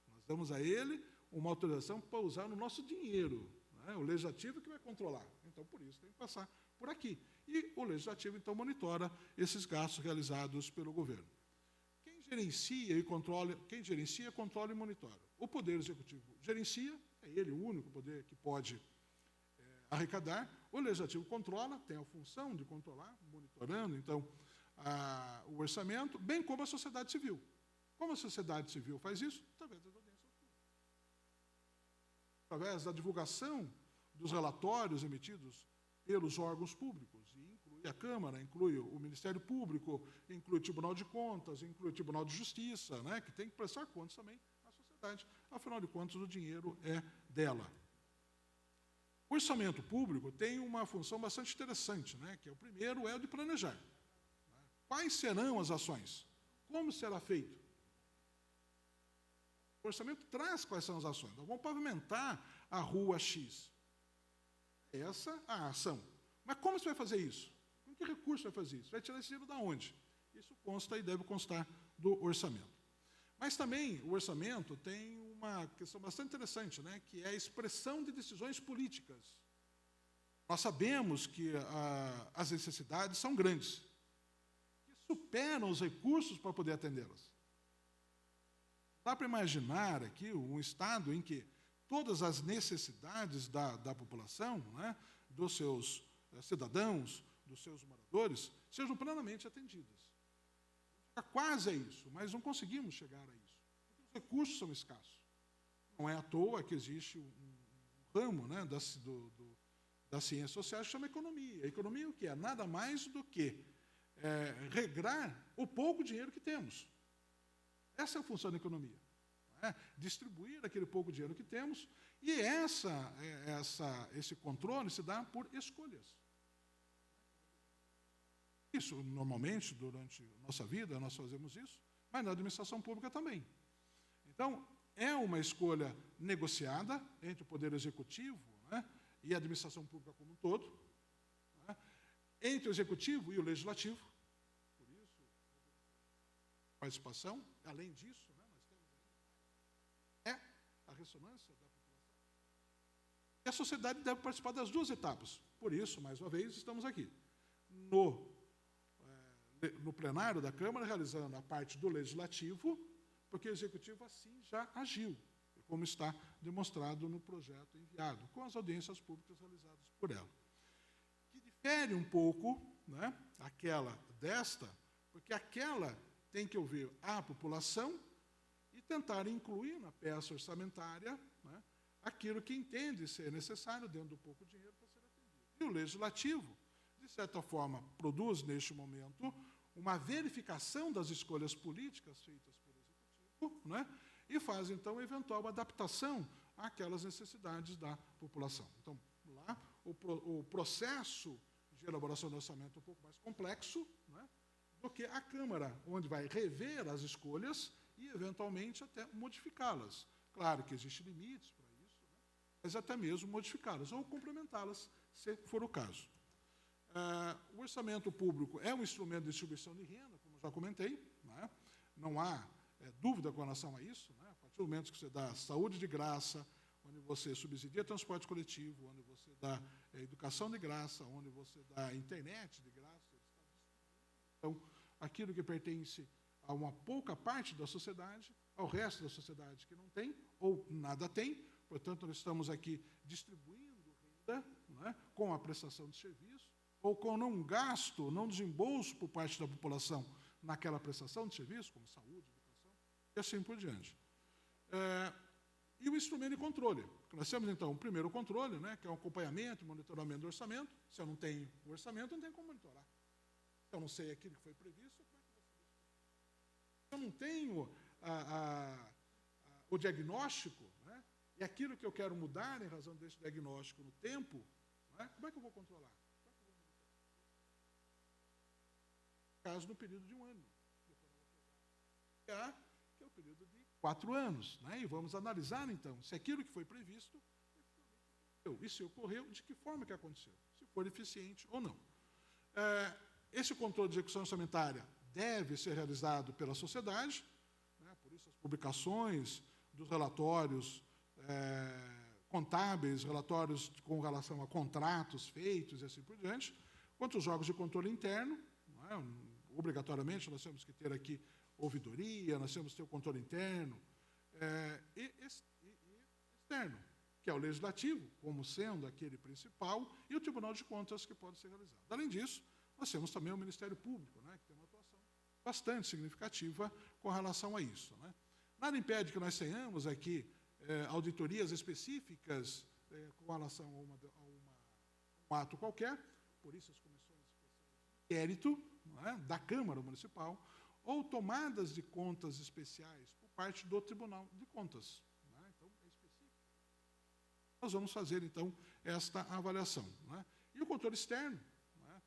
Nós damos a ele uma autorização para usar no nosso dinheiro, né? O Legislativo que vai controlar. Então, por isso, tem que passar por aqui. E o Legislativo, então, monitora esses gastos realizados pelo governo. Quem gerencia, controla e monitora. O Poder Executivo gerencia, é ele o único poder que pode arrecadar. O Legislativo controla, tem a função de controlar, monitorando, então, o orçamento, bem como a sociedade civil. Como a sociedade civil faz isso? Através das audiências públicas. Através da divulgação dos relatórios emitidos pelos órgãos públicos, e inclui a Câmara, inclui o Ministério Público, inclui o Tribunal de Contas, inclui o Tribunal de Justiça, né, que tem que prestar contas também à sociedade. Afinal de contas, o dinheiro é dela. O orçamento público tem uma função bastante interessante, né, que o primeiro é o de planejar. Quais serão as ações? Como será feito? O orçamento traz quais são as ações. Nós vamos pavimentar a rua X. Essa é a ação. Mas como você vai fazer isso? Com que recurso vai fazer isso? Vai tirar esse dinheiro de onde? Isso consta e deve constar do orçamento. Mas também o orçamento tem uma questão bastante interessante, né, que é a expressão de decisões políticas. Nós sabemos que as necessidades são grandes, que superam os recursos para poder atendê-las. Dá para imaginar aqui um estado em que todas as necessidades da população, né, dos seus cidadãos, dos seus moradores, sejam plenamente atendidas. Quase é isso, mas não conseguimos chegar a isso, porque os recursos são escassos. Não é à toa que existe um ramo, né, da ciência social que chama economia. A economia é o que é? Nada mais do que regrar o pouco dinheiro que temos. Essa é a função da economia. Não é? Distribuir aquele pouco dinheiro que temos, e esse controle se dá por escolhas. Isso, normalmente, durante a nossa vida, nós fazemos isso, mas na administração pública também. Então, é uma escolha negociada entre o Poder Executivo, né, e a administração pública como um todo, né, entre o Executivo e o Legislativo. Por isso, participação. Além disso, né, nós temos a ressonância da população. E a sociedade deve participar das duas etapas. Por isso, mais uma vez, estamos aqui. No plenário da Câmara, realizando a parte do Legislativo, porque o Executivo assim já agiu, como está demonstrado no projeto enviado, com as audiências públicas realizadas por ela. Que difere um pouco, né, aquela desta, porque aquela tem que ouvir a população e tentar incluir na peça orçamentária, né, aquilo que entende ser necessário dentro do pouco dinheiro para ser atendido. E o Legislativo, de certa forma, produz, neste momento, uma verificação das escolhas políticas feitas pelo Executivo, né, e faz, então, eventual adaptação àquelas necessidades da população. Então, lá, o processo de elaboração do orçamento é um pouco mais complexo, né, do que a Câmara, onde vai rever as escolhas e, eventualmente, até modificá-las. Claro que existem limites para isso, né, mas até mesmo modificá-las ou complementá-las, se for o caso. O orçamento público é um instrumento de distribuição de renda, como já comentei, né? Não há dúvida com relação a isso, né? A partir do momento que você dá saúde de graça, onde você subsidia transporte coletivo, onde você dá educação de graça, onde você dá internet de graça, então, aquilo que pertence a uma pouca parte da sociedade, ao resto da sociedade que não tem, ou nada tem. Portanto, nós estamos aqui distribuindo renda, né, com a prestação de serviço, ou com não gasto, não desembolso por parte da população naquela prestação de serviço, como saúde, educação, e assim por diante. E o instrumento de controle. Nós temos, então, o primeiro controle, né, que é o acompanhamento, monitoramento do orçamento. Se eu não tenho o orçamento, eu não tenho como monitorar. Se eu não sei aquilo que foi previsto, como é que eu vou saber? Se eu não tenho o diagnóstico, né, e aquilo que eu quero mudar em razão desse diagnóstico no tempo, né, como é que eu vou controlar? Caso no período de um ano. Que é o período de 4 anos. Né? E vamos analisar, então, se aquilo que foi previsto ocorreu. E se ocorreu, de que forma que aconteceu. Se for eficiente ou não. Esse controle de execução orçamentária deve ser realizado pela sociedade, né? Por isso as publicações dos relatórios contábeis, relatórios com relação a contratos feitos e assim por diante, quanto os órgãos de controle interno, né? Obrigatoriamente nós temos que ter aqui ouvidoria, nós temos que ter o controle interno e externo, que é o legislativo, como sendo aquele principal, e o Tribunal de Contas, que pode ser realizado. Além disso, nós temos também o Ministério Público, né, que tem uma atuação bastante significativa com relação a isso. Né. Nada impede que nós tenhamos aqui auditorias específicas com relação a um ato qualquer, por isso as comissões especiais de inquérito, né, da Câmara Municipal, ou tomadas de contas especiais por parte do Tribunal de Contas. Né? Então, é específico. Nós vamos fazer, então, esta avaliação. Né? E o controle externo, né,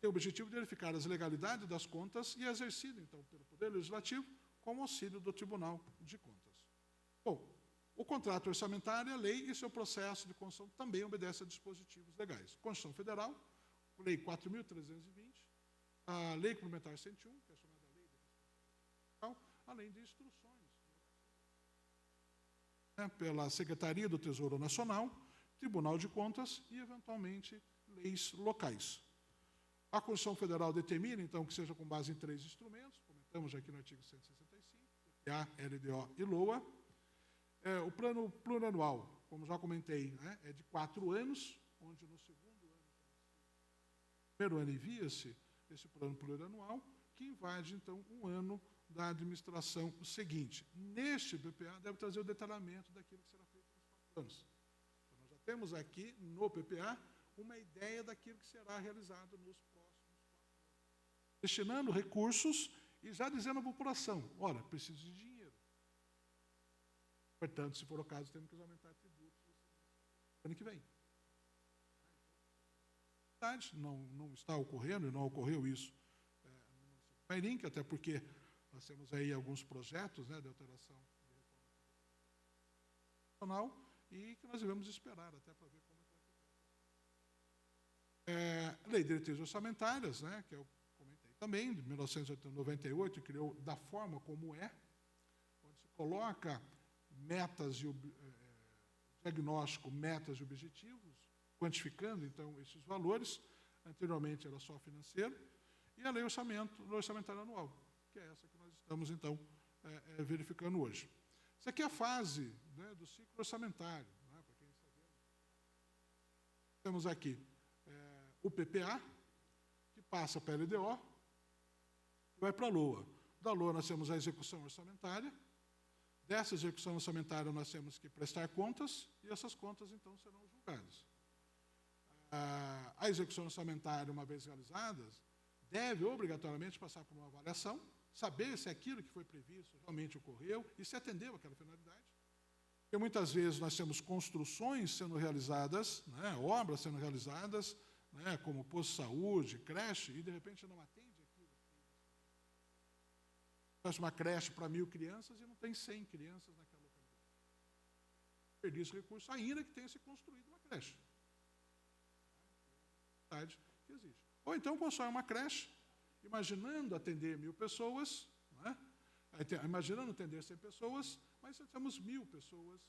tem o objetivo de verificar as legalidades das contas e exercido, então, pelo Poder Legislativo, com o auxílio do Tribunal de Contas. Bom, o contrato orçamentário, a lei e seu processo de construção também obedece a dispositivos legais. Constituição Federal, Lei 4.320, a Lei Complementar 101, que é chamada Lei de Fiscal, além de instruções, né, pela Secretaria do Tesouro Nacional, Tribunal de Contas e, eventualmente, leis locais. A Constituição Federal determina, então, que seja com base em 3 instrumentos, comentamos aqui no artigo 165, PPA, LDO e LOA. O plano plurianual, como já comentei, né, é de 4 anos, onde no primeiro ano envia-se esse plano plurianual, que invade, então, um ano da administração seguinte. Neste PPA, deve trazer o detalhamento daquilo que será feito nos 4 anos. Então, nós já temos aqui, no PPA, uma ideia daquilo que será realizado nos próximos 4 anos. Destinando recursos e já dizendo à população, olha, preciso de dinheiro. Portanto, se for o caso, temos que aumentar tributos no ano que vem. Não está ocorrendo, e não ocorreu isso no município de Mairim, até porque nós temos aí alguns projetos, né, de alteração de reforma nacional e que nós devemos esperar até para ver como é que vai ficar. Lei de Diretrizes Orçamentárias, né, que eu comentei também, de 1998, criou da forma como é, onde se coloca metas e diagnóstico, metas e objetivos, quantificando, então, esses valores. Anteriormente era só financeiro, e a lei orçamentária anual, que é essa que nós estamos, então, verificando hoje. Isso aqui é a fase, né, do ciclo orçamentário. Né, para quem está vendo. Temos aqui o PPA, que passa para a LDO, e vai para a LOA. Da LOA nós temos a execução orçamentária. Dessa execução orçamentária nós temos que prestar contas, e essas contas, então, serão julgadas. A execução orçamentária, uma vez realizada, deve obrigatoriamente passar por uma avaliação, saber se aquilo que foi previsto realmente ocorreu e se atendeu àquela finalidade. Porque muitas vezes nós temos construções sendo realizadas, né, obras sendo realizadas, né, como posto de saúde, creche, e de repente não atende aquilo. Faz uma creche para 1.000 crianças e não tem 100 crianças naquela localidade. Perdi esse recurso, ainda que tenha se construído uma creche. Que existe. Ou então constrói uma creche, imaginando atender 1.000 pessoas, né? Imaginando atender 100 pessoas, mas temos 1.000 pessoas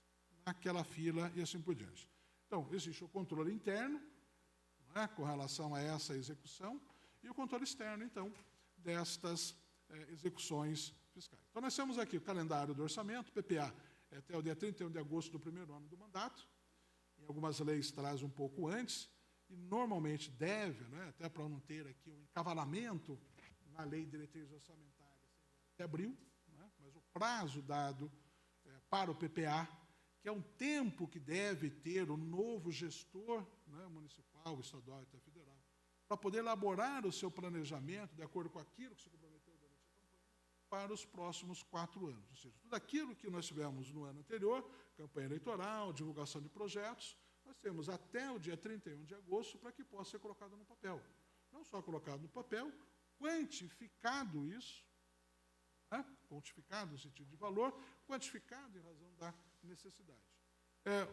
naquela fila e assim por diante. Então, existe o controle interno, né, com relação a essa execução, e o controle externo, então, destas execuções fiscais. Então, nós temos aqui o calendário do orçamento, PPA é até o dia 31 de agosto do primeiro ano do mandato, em algumas leis traz um pouco antes, e normalmente deve, né, até para não ter aqui um encavalamento na lei de diretrizes orçamentárias, até abril, né, mas o prazo dado para o PPA, que é um tempo que deve ter o novo gestor, né, municipal, estadual e até federal, para poder elaborar o seu planejamento de acordo com aquilo que se comprometeu durante a campanha para os próximos 4 anos. Ou seja, tudo aquilo que nós tivemos no ano anterior, campanha eleitoral, divulgação de projetos, nós temos até o dia 31 de agosto para que possa ser colocado no papel. Não só colocado no papel, quantificado isso, né, quantificado no sentido de valor, quantificado em razão da necessidade.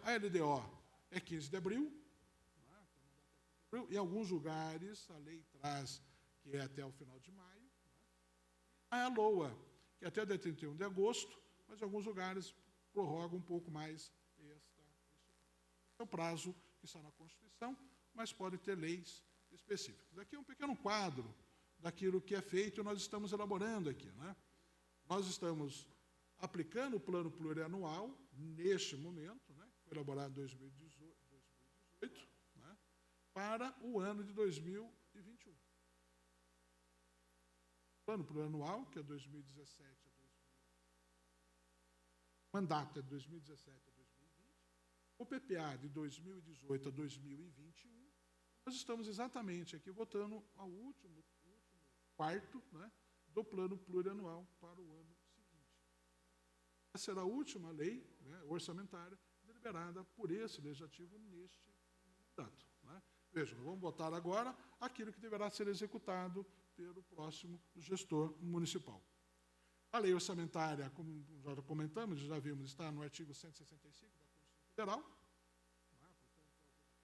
A LDO é 15 de abril, em alguns lugares a lei traz que é até o final de maio, né? A LOA, que é até o dia 31 de agosto, mas em alguns lugares prorroga um pouco mais este é o prazo que está na Constituição, mas pode ter leis específicas. Aqui é um pequeno quadro daquilo que é feito e nós estamos elaborando aqui, né? Nós estamos aplicando o plano plurianual neste momento, né? Foi elaborado em 2018, né? Para o ano de 2021. O plano plurianual, que é 2017 a 2020, mandato é de 2017 a 2020, o PPA de 2018 a 2021, nós estamos exatamente aqui votando o último quarto, né, do plano plurianual para o ano seguinte. Essa será a última lei, né, orçamentária deliberada por esse legislativo neste mandato, né. Vejam, nós vamos votar agora aquilo que deverá ser executado pelo próximo gestor municipal. A lei orçamentária, como já comentamos, já vimos, está no artigo 165 da Constituição Federal, né,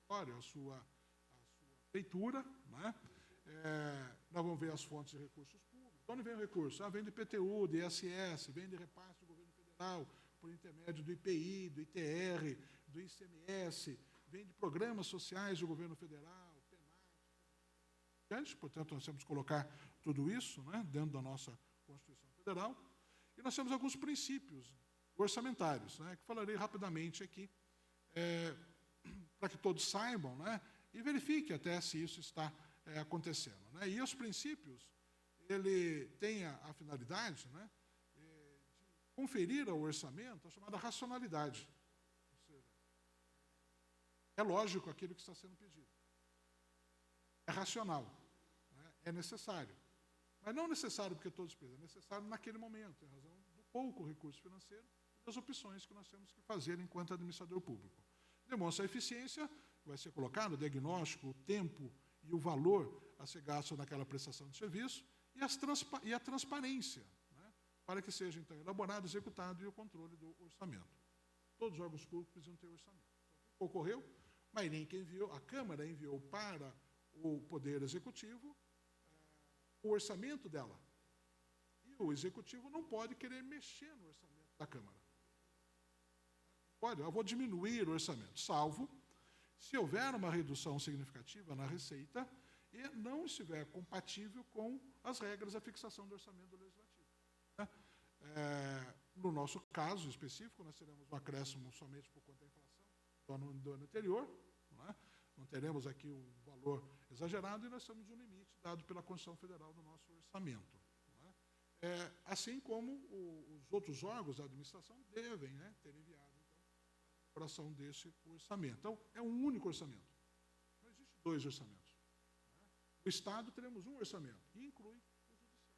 portanto, a sua feitura, né. Nós vamos ver as fontes de recursos públicos. De onde vem o recurso? Vem do IPTU, do ISS, vem de repasse do governo federal, por intermédio do IPI, do ITR, do ICMS, vem de programas sociais do governo federal, PENAT, portanto, nós temos que colocar tudo isso, né, dentro da nossa Constituição Federal. E nós temos alguns princípios orçamentários, né, que falarei rapidamente aqui, para que todos saibam, né, e verifiquem até se isso está acontecendo, né. E os princípios, ele tem a finalidade, né, de conferir ao orçamento a chamada racionalidade. Ou seja, é lógico aquilo que está sendo pedido. É racional, né, é necessário. Mas não necessário porque todos precisam, é necessário naquele momento, em razão do pouco recurso financeiro e das opções que nós temos que fazer enquanto administrador público. Demonstra a eficiência, vai ser colocado o diagnóstico, o tempo e o valor a ser gasto naquela prestação de serviço e a transparência, né, para que seja, então, elaborado, executado e o controle do orçamento. Todos os órgãos públicos precisam ter orçamento. Então, ocorreu, mas nem que enviou, a Câmara enviou para o Poder Executivo o orçamento dela. E o Executivo não pode querer mexer no orçamento da Câmara. Pode, eu vou diminuir o orçamento, salvo se houver uma redução significativa na receita e não estiver compatível com as regras da fixação do orçamento legislativo. No nosso caso específico, nós teremos um acréscimo somente por conta da inflação do ano anterior, né? Não teremos aqui um valor exagerado e nós temos um limite dado pela Constituição Federal do nosso orçamento, né? Assim como os outros órgãos da administração devem, né, ter enviado então, a elaboração desse orçamento. Então, é um único orçamento. Não existe 2 orçamentos. Né? No Estado teremos um orçamento, e inclui o Judiciário.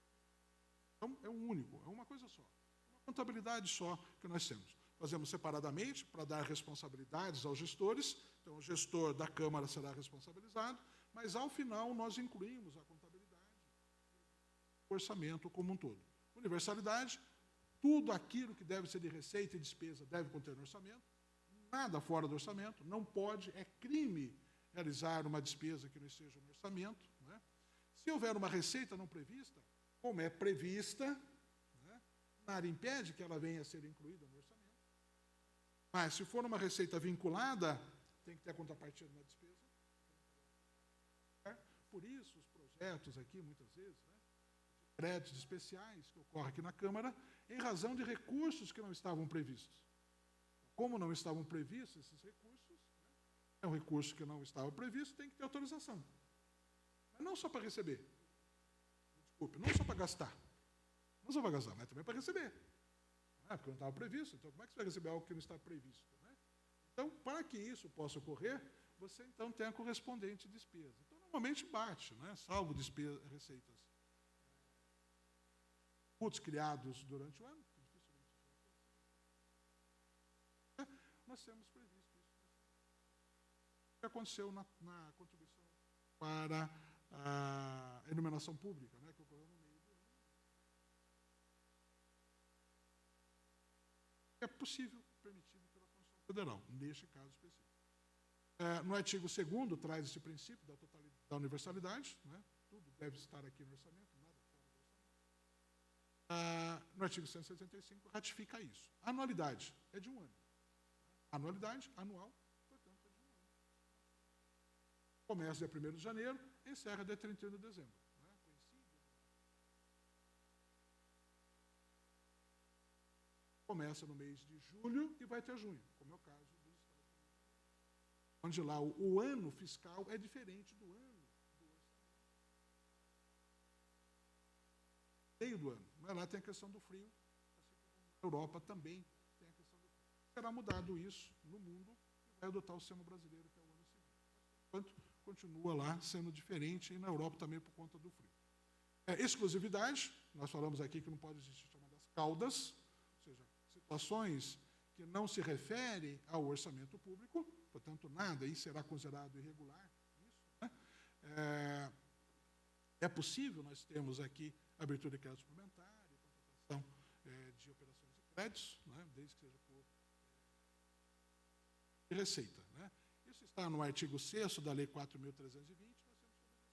Então, é um único, é uma coisa só. Uma contabilidade só que nós temos. Fazemos separadamente para dar responsabilidades aos gestores. Então, o gestor da Câmara será responsabilizado, mas, ao final, nós incluímos a contabilidade, o orçamento como um todo. Universalidade, tudo aquilo que deve ser de receita e despesa deve conter no orçamento, nada fora do orçamento, não pode, é crime realizar uma despesa que não esteja no orçamento, né? Se houver uma receita não prevista, como é prevista, né, nada impede que ela venha a ser incluída no orçamento. Mas, se for uma receita vinculada, tem que ter a contrapartida na despesa. Por isso, os projetos aqui, muitas vezes, né, créditos especiais que ocorre aqui na Câmara, em razão de recursos que não estavam previstos. Como não estavam previstos esses recursos, é um recurso que não estava previsto, tem que ter autorização. Mas não só para receber. Desculpe, não só para gastar. Não só para gastar, mas também para receber. Porque não estava previsto. Então, como é que você vai receber algo que não está previsto? Né? Então, para que isso possa ocorrer, você, então, tem a correspondente despesa. Então, normalmente bate, né? Salvo receitas criados durante o ano, que dificilmente nós temos previsto isso. O que aconteceu na contribuição para a iluminação pública, né, que ocorreu no meio do ano. É possível, permitido pela Constituição Federal, neste caso específico. No artigo 2º traz esse princípio da universalidade, né, tudo deve estar aqui no orçamento, nada fora do orçamento. No artigo 175 ratifica isso. A anualidade é de um ano. Anualidade, anual, portanto, é de um ano. Começa dia 1º de janeiro, encerra dia 31 de dezembro. Né? Começa no mês de julho e vai até junho, como é o caso dos Estados Unidos. Onde lá o ano fiscal é diferente do ano do orçamento. Meio do ano. Mas lá tem a questão do frio, assim como na Europa também tem a questão do frio. Será mudado isso no mundo e vai adotar o sistema brasileiro até o ano seguinte. Enquanto continua lá sendo diferente, e na Europa também por conta do frio. Exclusividade, nós falamos aqui que não pode existir chamadas caudas, ou seja, situações que não se referem ao orçamento público, portanto, nada aí será considerado irregular. Isso, né? É possível, nós temos aqui abertura de crédito suplementar, contratação de operações de créditos, né, desde que seja por receita. Né? Isso está no artigo 6º da Lei 4.320, nós temos que obedecer.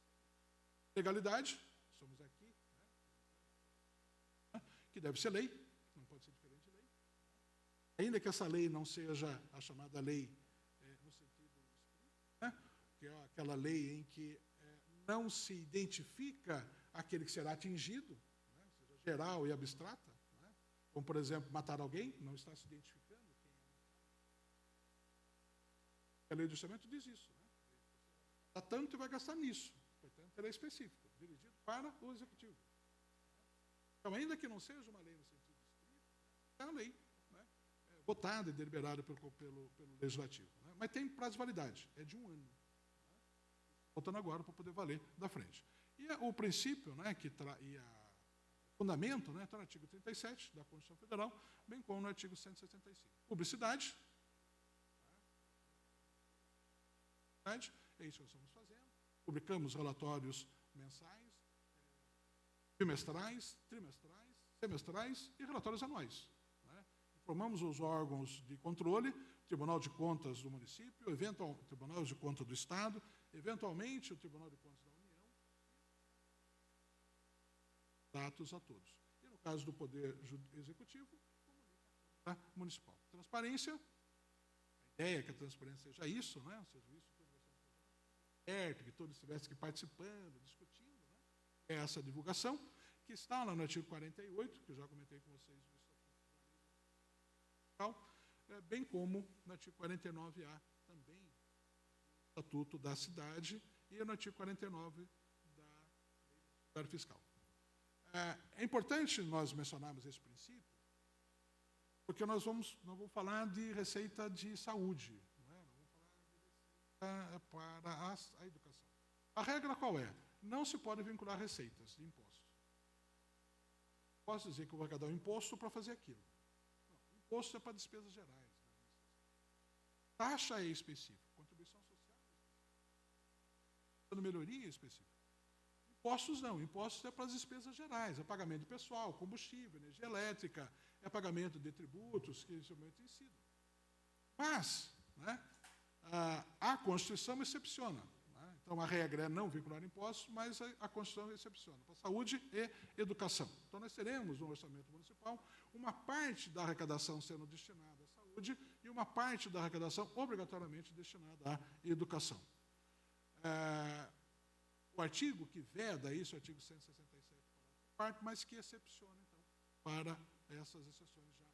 Legalidade, somos aqui, né, que deve ser lei, não pode ser diferente de lei. Ainda que essa lei não seja a chamada lei no sentido estrito, né, que é aquela lei em que não se identifica aquele que será atingido, né, seja geral e abstrata, né, como, por exemplo, matar alguém, não está se identificando quem é matado. A lei do orçamento diz isso. Né? Dá tanto e vai gastar nisso. Portanto, ela é específica, dirigido para o executivo. Então, ainda que não seja uma lei no sentido estrito, é uma lei, né, votada e deliberada pelo legislativo. Né? Mas tem prazo de validade, é de um ano. Voltando agora para poder valer da frente. E o princípio, né, o fundamento, né, está no artigo 37 da Constituição Federal, bem como no artigo 165. Publicidade. É isso que nós estamos fazendo. Publicamos relatórios mensais, bimestrais, trimestrais, semestrais e relatórios anuais. Né? Informamos os órgãos de controle, Tribunal de Contas do município, Tribunal de Contas do Estado, eventualmente o Tribunal de Contas da União, dados a todos. E no caso do Poder Executivo, comunica a Câmara Municipal. Transparência, a ideia é que a transparência seja isso, né? Ou seja, isso perto, que todos estivessem participando, discutindo, né? É essa divulgação, que está lá no artigo 48, que eu já comentei com vocês, bem como no artigo 49A também, do Estatuto da Cidade, e no artigo 49 da Lei Fiscal. É importante nós mencionarmos esse princípio, porque nós vamos falar de receita de saúde, não é? Nós vamos falar de receita para a educação. A regra qual é? Não se pode vincular receitas de impostos. Posso dizer que eu vou arrecadar um imposto para fazer aquilo. Não, imposto é para despesas gerais. Taxa é específica, contribuição social é específica, melhoria é específica. Impostos não, impostos é para as despesas gerais, é pagamento de pessoal, combustível, energia elétrica, é pagamento de tributos que esse momento incidam. Mas, né, a Constituição excepciona. Né? Então, a regra é não vincular impostos, mas a Constituição excepciona para saúde e educação. Então, nós teremos no orçamento municipal uma parte da arrecadação sendo destinada à saúde e uma parte da arrecadação obrigatoriamente destinada à educação. O artigo que veda isso, o artigo 167, parte, mas que excepciona, então, para essas exceções já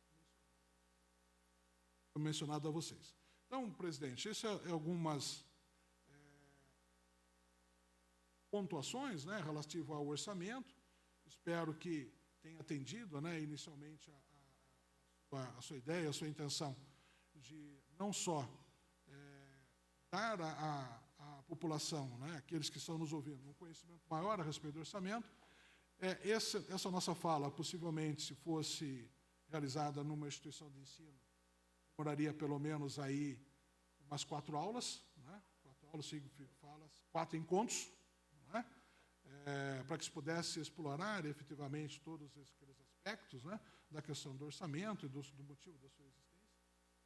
mencionadas a vocês. Então, presidente, isso é algumas pontuações, né, relativo ao orçamento. Espero que tenha atendido, né, inicialmente a sua ideia, a sua intenção de não só dar à população, né, aqueles que estão nos ouvindo, um conhecimento maior a respeito do orçamento. Essa nossa fala, possivelmente, se fosse realizada numa instituição de ensino, demoraria pelo menos aí umas 4 aulas, né? 4 aulas, 5 falas, 4 encontros, né? Para que se pudesse explorar efetivamente todos aqueles aspectos, né, da questão do orçamento e do motivo da sua existência.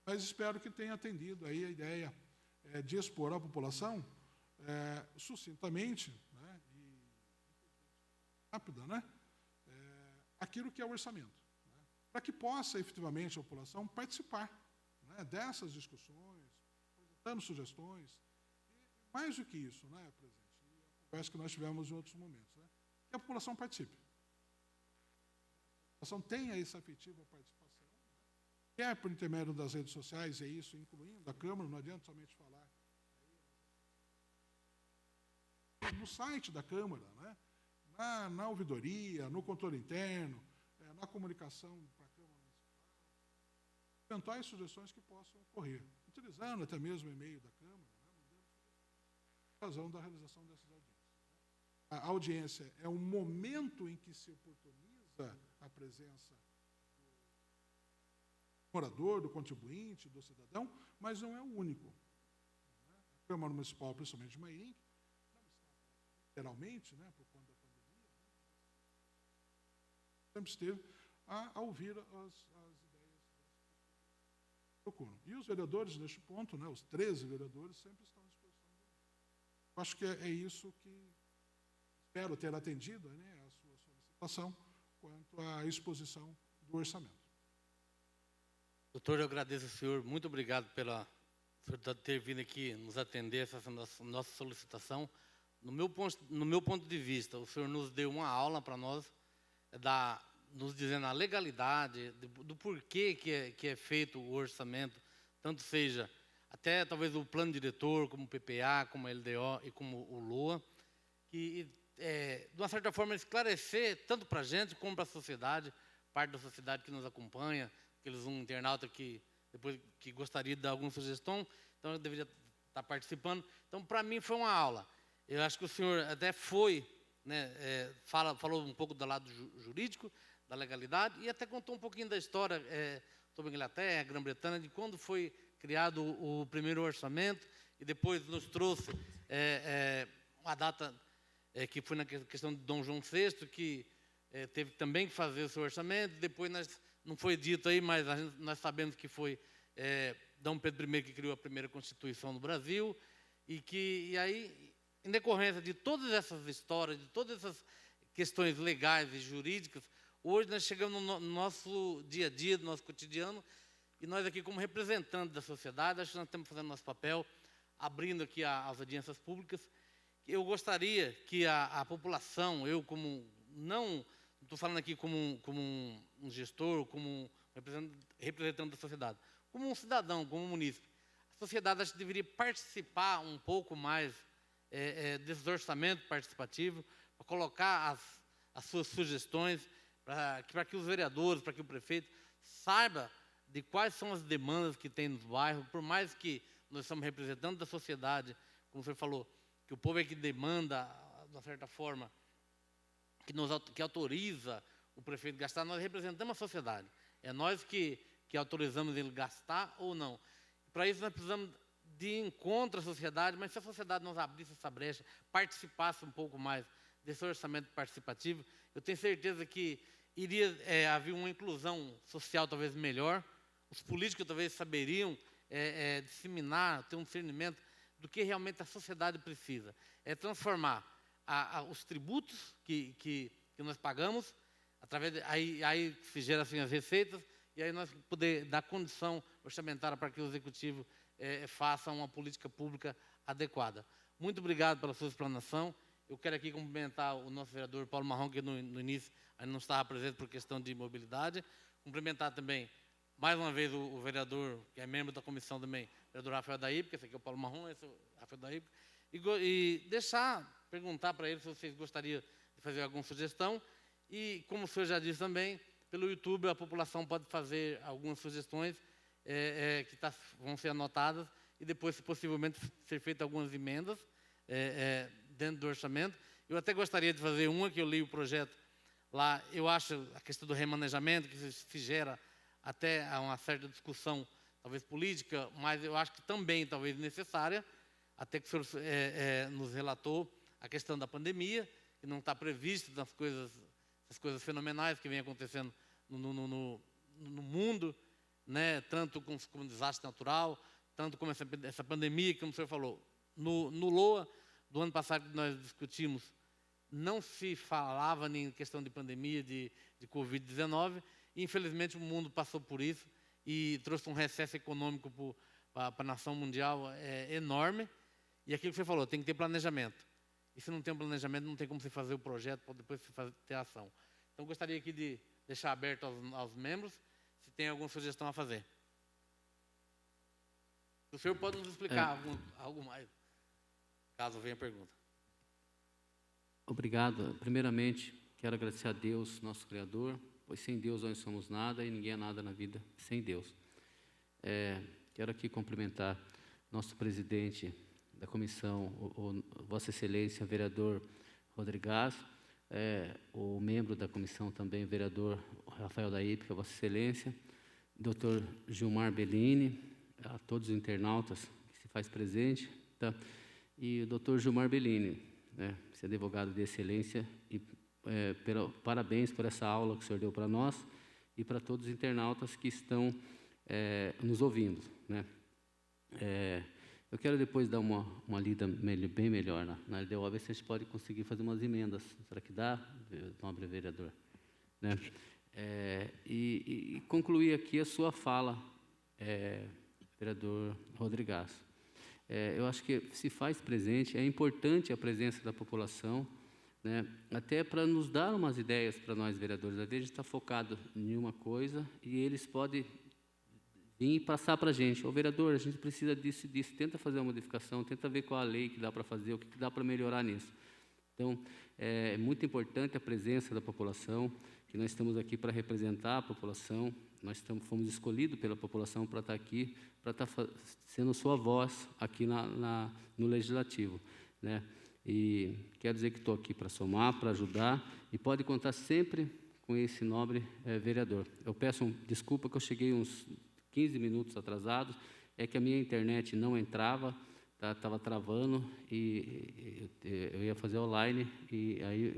Mas espero que tenha atendido aí a ideia de expor à população sucintamente, né, e rápida, né, aquilo que é o orçamento, né, para que possa efetivamente a população participar, né, dessas discussões, dando sugestões, e mais do que isso, né, presidente, a conversa que nós tivemos em outros momentos, né, que a população participe. A população tenha essa efetiva participação, né, quer por intermédio das redes sociais, é isso, incluindo a Câmara, não adianta somente falar no site da Câmara, né, na ouvidoria, no controle interno, na comunicação para a Câmara Municipal, eventuais sugestões que possam ocorrer, utilizando até mesmo o e-mail da Câmara, né, em razão da realização dessas audiências. A audiência é um momento em que se oportuniza a presença do morador, do contribuinte, do cidadão, mas não é o único. A Câmara Municipal, principalmente de Mairim, literalmente, né, por conta da pandemia, né, sempre esteve a ouvir as ideias que procuram. E os vereadores, neste ponto, né, os 13 vereadores, sempre estão à disposição. Eu acho que é isso que espero ter atendido, né, a sua solicitação quanto à exposição do orçamento. Doutor, eu agradeço ao senhor, muito obrigado por ter vindo aqui nos atender essa nossa solicitação. No meu ponto de vista, o senhor nos deu uma aula para nós, nos dizendo a legalidade, do porquê que é feito o orçamento, tanto seja até talvez o plano diretor, como o PPA, como a LDO e como o LOA, que, de uma certa forma, esclarecer tanto para a gente como para a sociedade, parte da sociedade que nos acompanha, aqueles internauta que depois que gostaria de dar alguma sugestão, então eu deveria estar participando. Então, para mim, foi uma aula. Eu acho que o senhor até foi, né, falou um pouco do lado jurídico, da legalidade, e até contou um pouquinho da história sobre a Inglaterra, a Grã-Bretanha, de quando foi criado o primeiro orçamento, e depois nos trouxe uma data que foi na questão de Dom João VI, que teve também que fazer o seu orçamento. Depois não foi dito aí, mas nós sabemos que foi Dom Pedro I que criou a primeira Constituição do Brasil, e aí, em decorrência de todas essas histórias, de todas essas questões legais e jurídicas, hoje nós chegamos no nosso dia a dia, no nosso cotidiano, e nós aqui como representantes da sociedade, acho que nós estamos fazendo nosso papel, abrindo aqui as audiências públicas. Eu gostaria que a população, eu como, não estou falando aqui como um gestor, como um representante da sociedade, como um cidadão, como um munícipe, a sociedade acho que deveria participar um pouco mais desse orçamento participativo, para colocar as suas sugestões, para que os vereadores, para que o prefeito saiba de quais são as demandas que tem nos bairros, por mais que nós estamos representando da sociedade, como o senhor falou, que o povo é que demanda, de uma certa forma, que autoriza o prefeito a gastar, nós representamos a sociedade. É nós que autorizamos ele gastar ou não. Para isso nós precisamos de encontro à sociedade, mas se a sociedade nos abrisse essa brecha, participasse um pouco mais desse orçamento participativo, eu tenho certeza que iria haver uma inclusão social talvez melhor, os políticos talvez saberiam disseminar, ter um discernimento do que realmente a sociedade precisa. É transformar os tributos que nós pagamos, aí se geram assim as receitas, e aí nós poder dar condição orçamentária para que o Executivo faça uma política pública adequada. Muito obrigado pela sua explanação Eu quero aqui cumprimentar o nosso vereador Paulo Marrom, que no início ainda não estava presente por questão de mobilidade. Cumprimentar também, mais uma vez, o vereador, que é membro da comissão também, o vereador Rafael Daíp, que esse aqui é o Paulo Marrom, esse é o Rafael Daíp, e perguntar para ele se vocês gostariam de fazer alguma sugestão. E, como o senhor já disse também, pelo YouTube a população pode fazer algumas sugestões que vão ser anotadas e depois, se possivelmente, ser feitas algumas emendas dentro do orçamento. Eu até gostaria de fazer uma, que eu li o projeto lá. Eu acho a questão do remanejamento, que se gera até uma certa discussão, talvez política, mas eu acho que também talvez necessária, até que o senhor nos relatou a questão da pandemia, que não está prevista nas essas coisas fenomenais que vêm acontecendo no mundo, né? Tanto com desastre natural, tanto como essa pandemia, como o senhor falou. No LOA do ano passado que nós discutimos, não se falava em questão de pandemia, de Covid-19, e infelizmente o mundo passou por isso e trouxe um recesso econômico para a nação mundial enorme. E aquilo que você falou, tem que ter planejamento. E se não tem um planejamento, não tem como você fazer o projeto para depois você ter a ação. Então, gostaria aqui de deixar aberto aos membros, se tem alguma sugestão a fazer. O senhor pode nos explicar algo mais, caso venha a pergunta. Obrigado. Primeiramente, quero agradecer a Deus, nosso Criador, pois sem Deus nós somos nada e ninguém é nada na vida sem Deus. Quero aqui cumprimentar nosso presidente da comissão, Vossa Excelência, vereador Rodrigues, o membro da comissão também, vereador Rafael Daíp, Vossa Excelência, doutor Gilmar Bellini, a todos os internautas que se faz presente, tá? E o doutor Gilmar Bellini, né, esse advogado de excelência, e parabéns por essa aula que o senhor deu para nós e para todos os internautas que estão nos ouvindo, né? Eu quero depois dar uma lida bem melhor na LDO, ver se a gente pode conseguir fazer umas emendas. Será que dá, nobre vereador? Né? E concluir aqui a sua fala, vereador Rodrigues. Eu acho que se faz presente, é importante a presença da população, né? Até para nos dar umas ideias para nós, vereadores. A gente está focado em uma coisa e eles podem vir passar para a gente. Ô, vereador, a gente precisa disso, tenta fazer uma modificação, tenta ver qual a lei que dá para fazer, o que dá para melhorar nisso. Então, é muito importante a presença da população, que nós estamos aqui para representar a população, fomos escolhidos pela população para estar aqui, para estar sendo sua voz aqui no Legislativo, né? E quero dizer que estou aqui para somar, para ajudar, e pode contar sempre com esse nobre vereador. Eu peço desculpa que eu cheguei uns 15 minutos atrasados, é que a minha internet não entrava, estava travando, e eu ia fazer online, e aí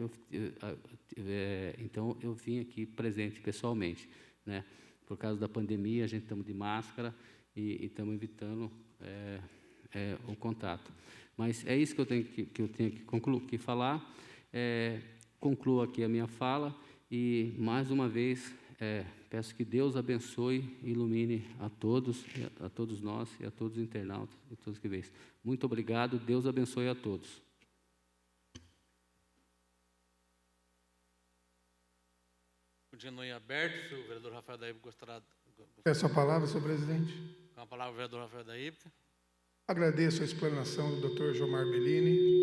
então eu vim aqui presente pessoalmente, né? Por causa da pandemia, a gente estamos de máscara e estamos evitando o contato. Mas é isso que eu tenho que falar. Concluo aqui a minha fala e, mais uma vez, peço que Deus abençoe e ilumine a todos nós e a todos os internautas e todos que veem. Muito obrigado, Deus abençoe a todos. Continue aberto, se o vereador Rafael Daíp gostará. Peço a palavra, senhor presidente. Com a palavra o vereador Rafael Daíp. Agradeço a explanação do doutor Gilmar Bellini.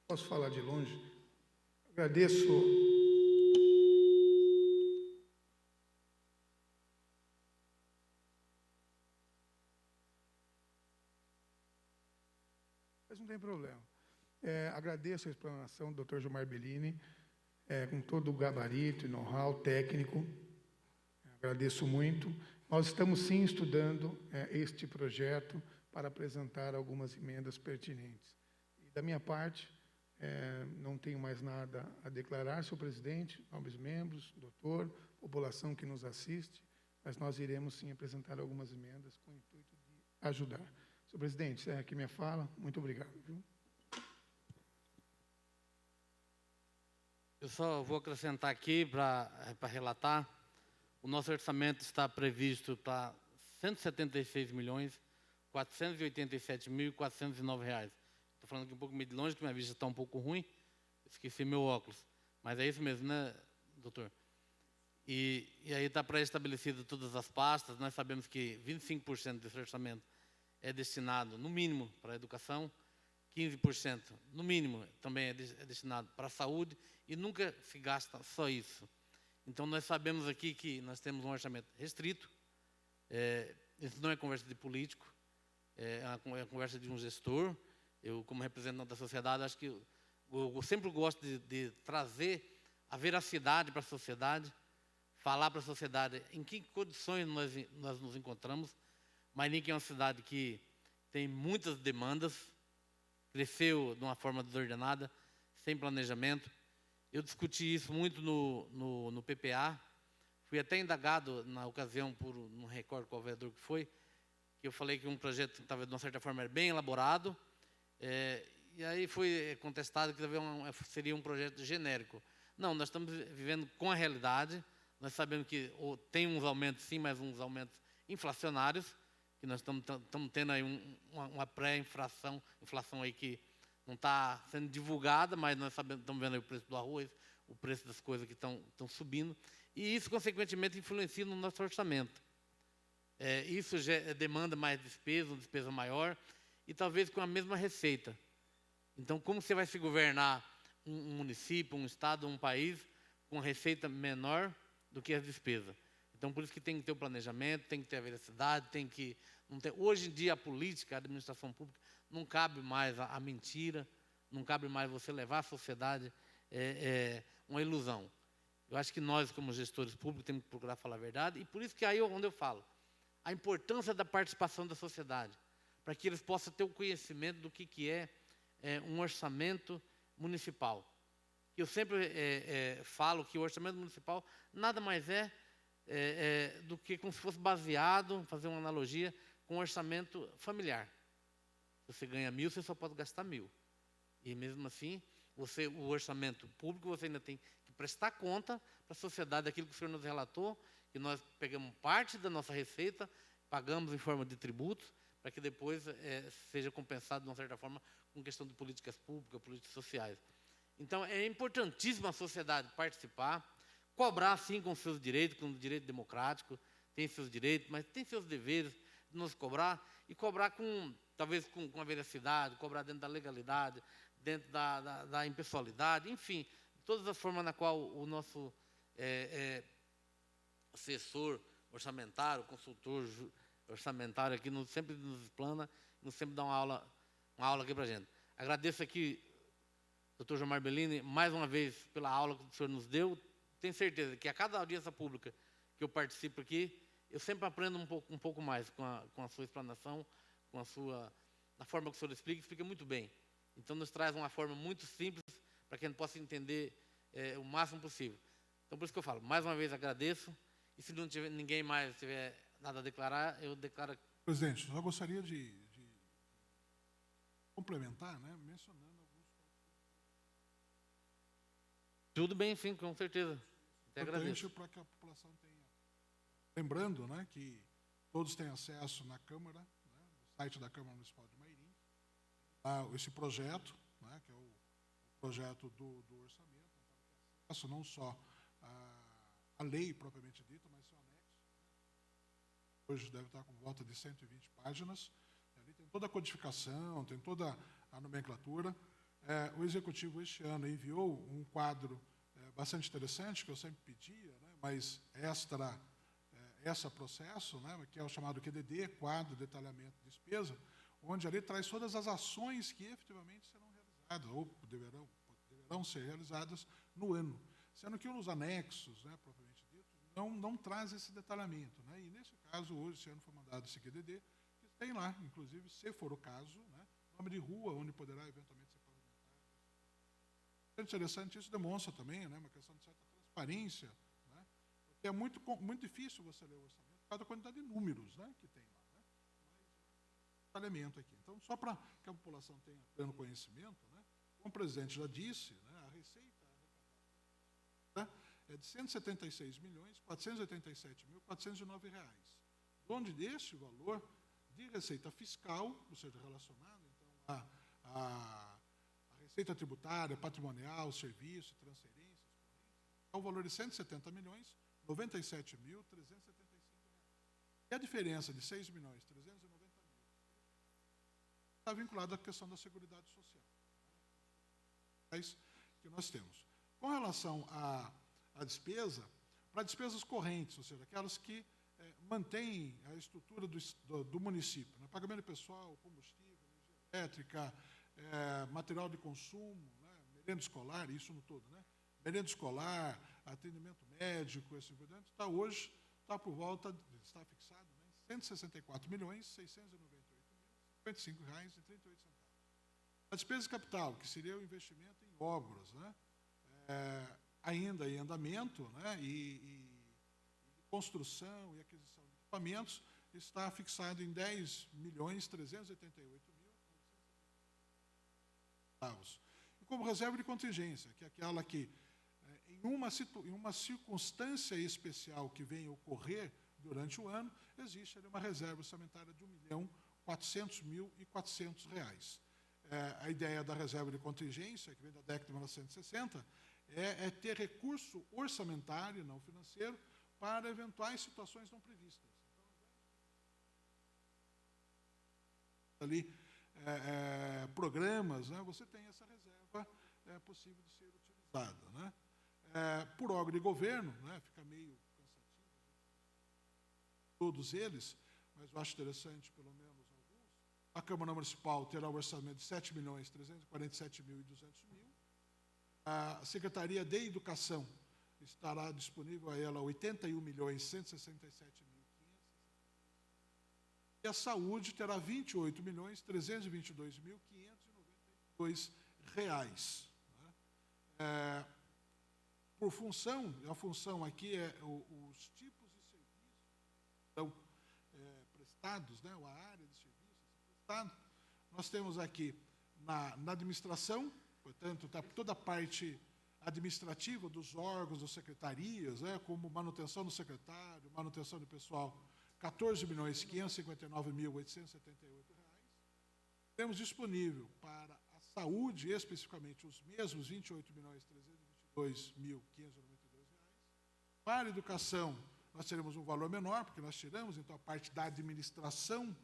Posso falar de longe? Agradeço mas não tem problema. Agradeço a explanação do doutor Gilmar Bellini, com todo o gabarito e know-how técnico. Agradeço muito. Nós estamos, sim, estudando este projeto para apresentar algumas emendas pertinentes. E, da minha parte, não tenho mais nada a declarar, senhor presidente, nobres membros, doutor, população que nos assiste, mas nós iremos, sim, apresentar algumas emendas com o intuito de ajudar. Senhor presidente, aqui minha fala. Muito obrigado. Viu? Eu só vou acrescentar aqui para relatar. O nosso orçamento está previsto para R$ 176.487.409. Estou falando aqui um pouco meio de longe, porque minha vista está um pouco ruim. Esqueci meu óculos. Mas é isso mesmo, né, doutor? E aí está pré-estabelecido todas as pastas. Nós sabemos que 25% desse orçamento é destinado, no mínimo, para a educação, 15%, no mínimo, também é destinado para a saúde, e nunca se gasta só isso. Então, nós sabemos aqui que nós temos um orçamento restrito. Isso não é conversa de político, é a conversa de um gestor. Eu, como representante da sociedade, acho que eu sempre gosto de trazer a veracidade para a sociedade, falar para a sociedade em que condições nós nos encontramos. Mairink é uma cidade que tem muitas demandas, cresceu de uma forma desordenada, sem planejamento. Eu discuti isso muito no PPA. Fui até indagado, na ocasião, não recordo qual vereador que foi, que eu falei que um projeto, talvez, de uma certa forma, era bem elaborado, e aí foi contestado que seria um projeto genérico. Não, nós estamos vivendo com a realidade. Nós sabemos que tem uns aumentos, sim, mas uns aumentos inflacionários, que nós estamos tendo aí uma pré-inflação aí que não está sendo divulgada, mas nós estamos vendo aí o preço do arroz, o preço das coisas que estão subindo, e isso, consequentemente, influencia no nosso orçamento. Isso demanda mais despesa, uma despesa maior, e talvez com a mesma receita. Então, como você vai se governar um município, um estado, um país, com receita menor do que as despesas? Então, por isso que tem que ter o planejamento, tem que ter a veracidade, hoje em dia, a política, a administração pública, não cabe mais a mentira, não cabe mais você levar a sociedade uma ilusão. Eu acho que nós, como gestores públicos, temos que procurar falar a verdade, e por isso que aí onde eu falo, a importância da participação da sociedade, para que eles possam ter o conhecimento do que é um orçamento municipal. Eu sempre falo que o orçamento municipal nada mais do que como se fosse baseado, fazer uma analogia, com o orçamento familiar. Se você ganha 1.000, você só pode gastar 1.000. E mesmo assim, o orçamento público, você ainda tem que prestar conta para a sociedade daquilo que o senhor nos relatou, que nós pegamos parte da nossa receita, pagamos em forma de tributos, para que depois seja compensado, de uma certa forma, com questão de políticas públicas, políticas sociais. Então, é importantíssimo a sociedade participar, cobrar, sim, com seus direitos, com o direito democrático, tem seus direitos, mas tem seus deveres de nos cobrar, e cobrar talvez com a veracidade, cobrar dentro da legalidade, dentro da impessoalidade, enfim, todas as formas na qual o nosso assessor orçamentário, consultor orçamentário aqui sempre nos explana, sempre dá uma aula aqui para a gente. Agradeço aqui, doutor Gilmar Bellini, mais uma vez pela aula que o senhor nos deu. Tenho certeza que a cada audiência pública que eu participo aqui, eu sempre aprendo um pouco mais com a sua explanação, na forma que o senhor explica muito bem. Então, nos traz uma forma muito simples para que a gente possa entender o máximo possível. Então, por isso que eu falo, mais uma vez agradeço, e se não tiver ninguém mais tiver nada a declarar, eu declaro... Presidente, eu gostaria de complementar, né, mencionando alguns... Tudo bem, sim, com certeza. Até agradeço. Para que a população tenha... Lembrando, né, que todos têm acesso na Câmara, né, no site da Câmara Municipal de Mairim, esse projeto, né, que é o projeto do orçamento, acesso não só a lei propriamente dita, mas seu anexo. Hoje deve estar com volta de 120 páginas. Ali tem toda a codificação, tem toda a nomenclatura. O Executivo, este ano, enviou um quadro bastante interessante, que eu sempre pedia, né, mas esse processo, né, que é o chamado QDD, Quadro de Detalhamento de Despesa, onde ali traz todas as ações que efetivamente serão realizadas, ou deverão ser realizadas no ano. Sendo que os anexos, né, propriamente dito, não traz esse detalhamento, né? E, nesse caso, hoje, esse ano foi mandado esse QDD, que tem lá, inclusive, se for o caso, né, nome de rua, onde poderá, eventualmente, ser pavimentado. É interessante, isso demonstra também, né, uma questão de certa transparência, né, porque é muito difícil você ler o orçamento, por causa da quantidade de números, né, que tem lá. Né, mas, detalhamento aqui. Então, só para que a população tenha pleno conhecimento, né, como o presidente já disse, né, a receita é de R$ 176.487.409, onde desse valor de receita fiscal, ou seja, relacionado então a receita tributária, patrimonial, serviço, transferências, é o valor de 170.097.375 reais. E a diferença de 6.390.000 está vinculada à questão da Seguridade Social, que nós temos. Com relação à despesa, para despesas correntes, ou seja, aquelas que mantêm a estrutura do município, né? Pagamento pessoal, combustível, energia elétrica, material de consumo, né? Merenda escolar, isso no todo, né? Merenda escolar, atendimento médico, assim por diante, está por volta, está fixado, né, em R$ 164.698.055,38. A despesa de capital, que seria o investimento em obras, né? Ainda em andamento, né? E construção e aquisição de equipamentos, está fixado em R$ 10.388.900. E como reserva de contingência, que é aquela que, em uma circunstância especial que venha ocorrer durante o ano, existe ali uma reserva orçamentária de R$ 1.400.400. A ideia da reserva de contingência, que vem da década de 1960, é ter recurso orçamentário, não financeiro, para eventuais situações não previstas. Então, ali, programas, né, você tem essa reserva possível de ser utilizada, né? Por órgão de governo, né, fica meio cansativo, todos eles, mas eu acho interessante, pelo menos alguns. A Câmara Municipal terá um orçamento de R$ 7.347.200. A Secretaria de Educação estará disponível a ela R$ 81.167.500. E a Saúde terá R$ 28.322.592. Né? Por função, a função aqui é os tipos de serviços então, prestados, né? A área de serviços prestados. Nós temos aqui na administração, portanto, tá toda a parte administrativa dos órgãos, das secretarias, né, como manutenção do secretário, manutenção do pessoal, R$ 14.559.878. Temos disponível para a saúde, especificamente, os mesmos R$ 28.322.592. Para a educação, nós teremos um valor menor, porque nós tiramos, então, a parte da administração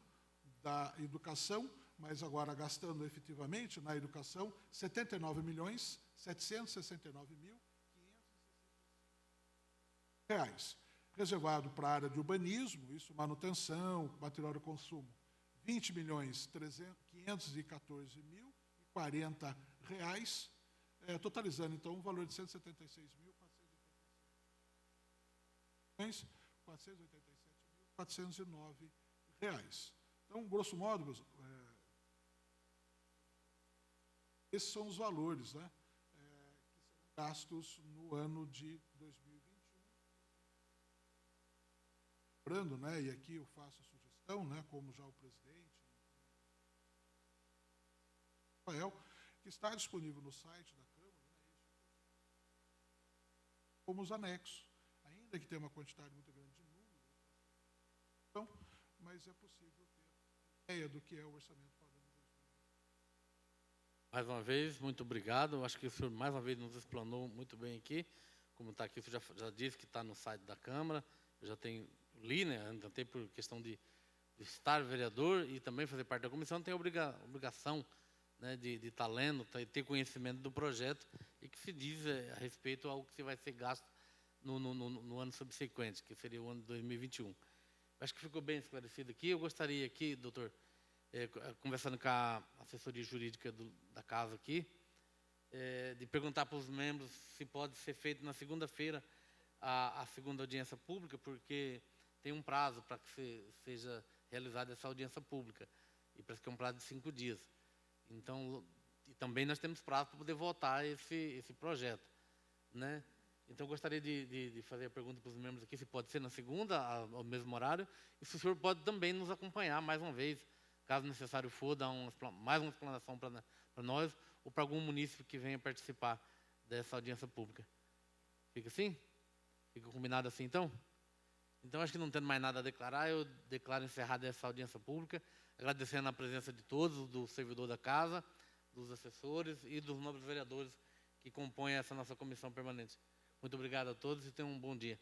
da educação, mas agora gastando efetivamente na educação R$ 79.769.565. Reservado para a área de urbanismo, isso manutenção, material de consumo, R$ 20.514.040, totalizando então um valor de R$ 176.487.409. Então, grosso modo, esses são os valores, né, que serão gastos no ano de 2021. Lembrando, né, e aqui eu faço a sugestão, né, como já o presidente, Rafael, que está disponível no site da Câmara, né, como os anexos, ainda que tenha uma quantidade muito grande de números, então, mas é possível ter ideia do que é o orçamento para o ano de 2020. Mais uma vez, muito obrigado. Eu acho que o senhor, mais uma vez, nos explanou muito bem aqui. Como está aqui, o senhor já disse que está no site da Câmara. Eu já tenho, li, né, ainda tem por questão de estar vereador e também fazer parte da comissão, tem a obrigação, né, de estar lendo, ter conhecimento do projeto e que se diz a respeito ao que vai ser gasto no ano subsequente, que seria o ano de 2021. Acho que ficou bem esclarecido aqui. Eu gostaria aqui, doutor, conversando com a assessoria jurídica da casa aqui, de perguntar para os membros se pode ser feito na segunda-feira a segunda audiência pública, porque tem um prazo para que seja realizada essa audiência pública, e parece que é um prazo de 5 dias. Então, e também nós temos prazo para poder votar esse projeto, né? Então, eu gostaria de fazer a pergunta para os membros aqui, se pode ser na segunda, ao mesmo horário, e se o senhor pode também nos acompanhar mais uma vez, caso necessário for, dar mais uma explanação para nós, ou para algum munícipe que venha participar dessa audiência pública. Fica assim? Fica combinado assim, então? Então, acho que não tendo mais nada a declarar, eu declaro encerrada essa audiência pública, agradecendo a presença de todos, do servidor da casa, dos assessores e dos nobres vereadores que compõem essa nossa comissão permanente. Muito obrigado a todos e tenham um bom dia.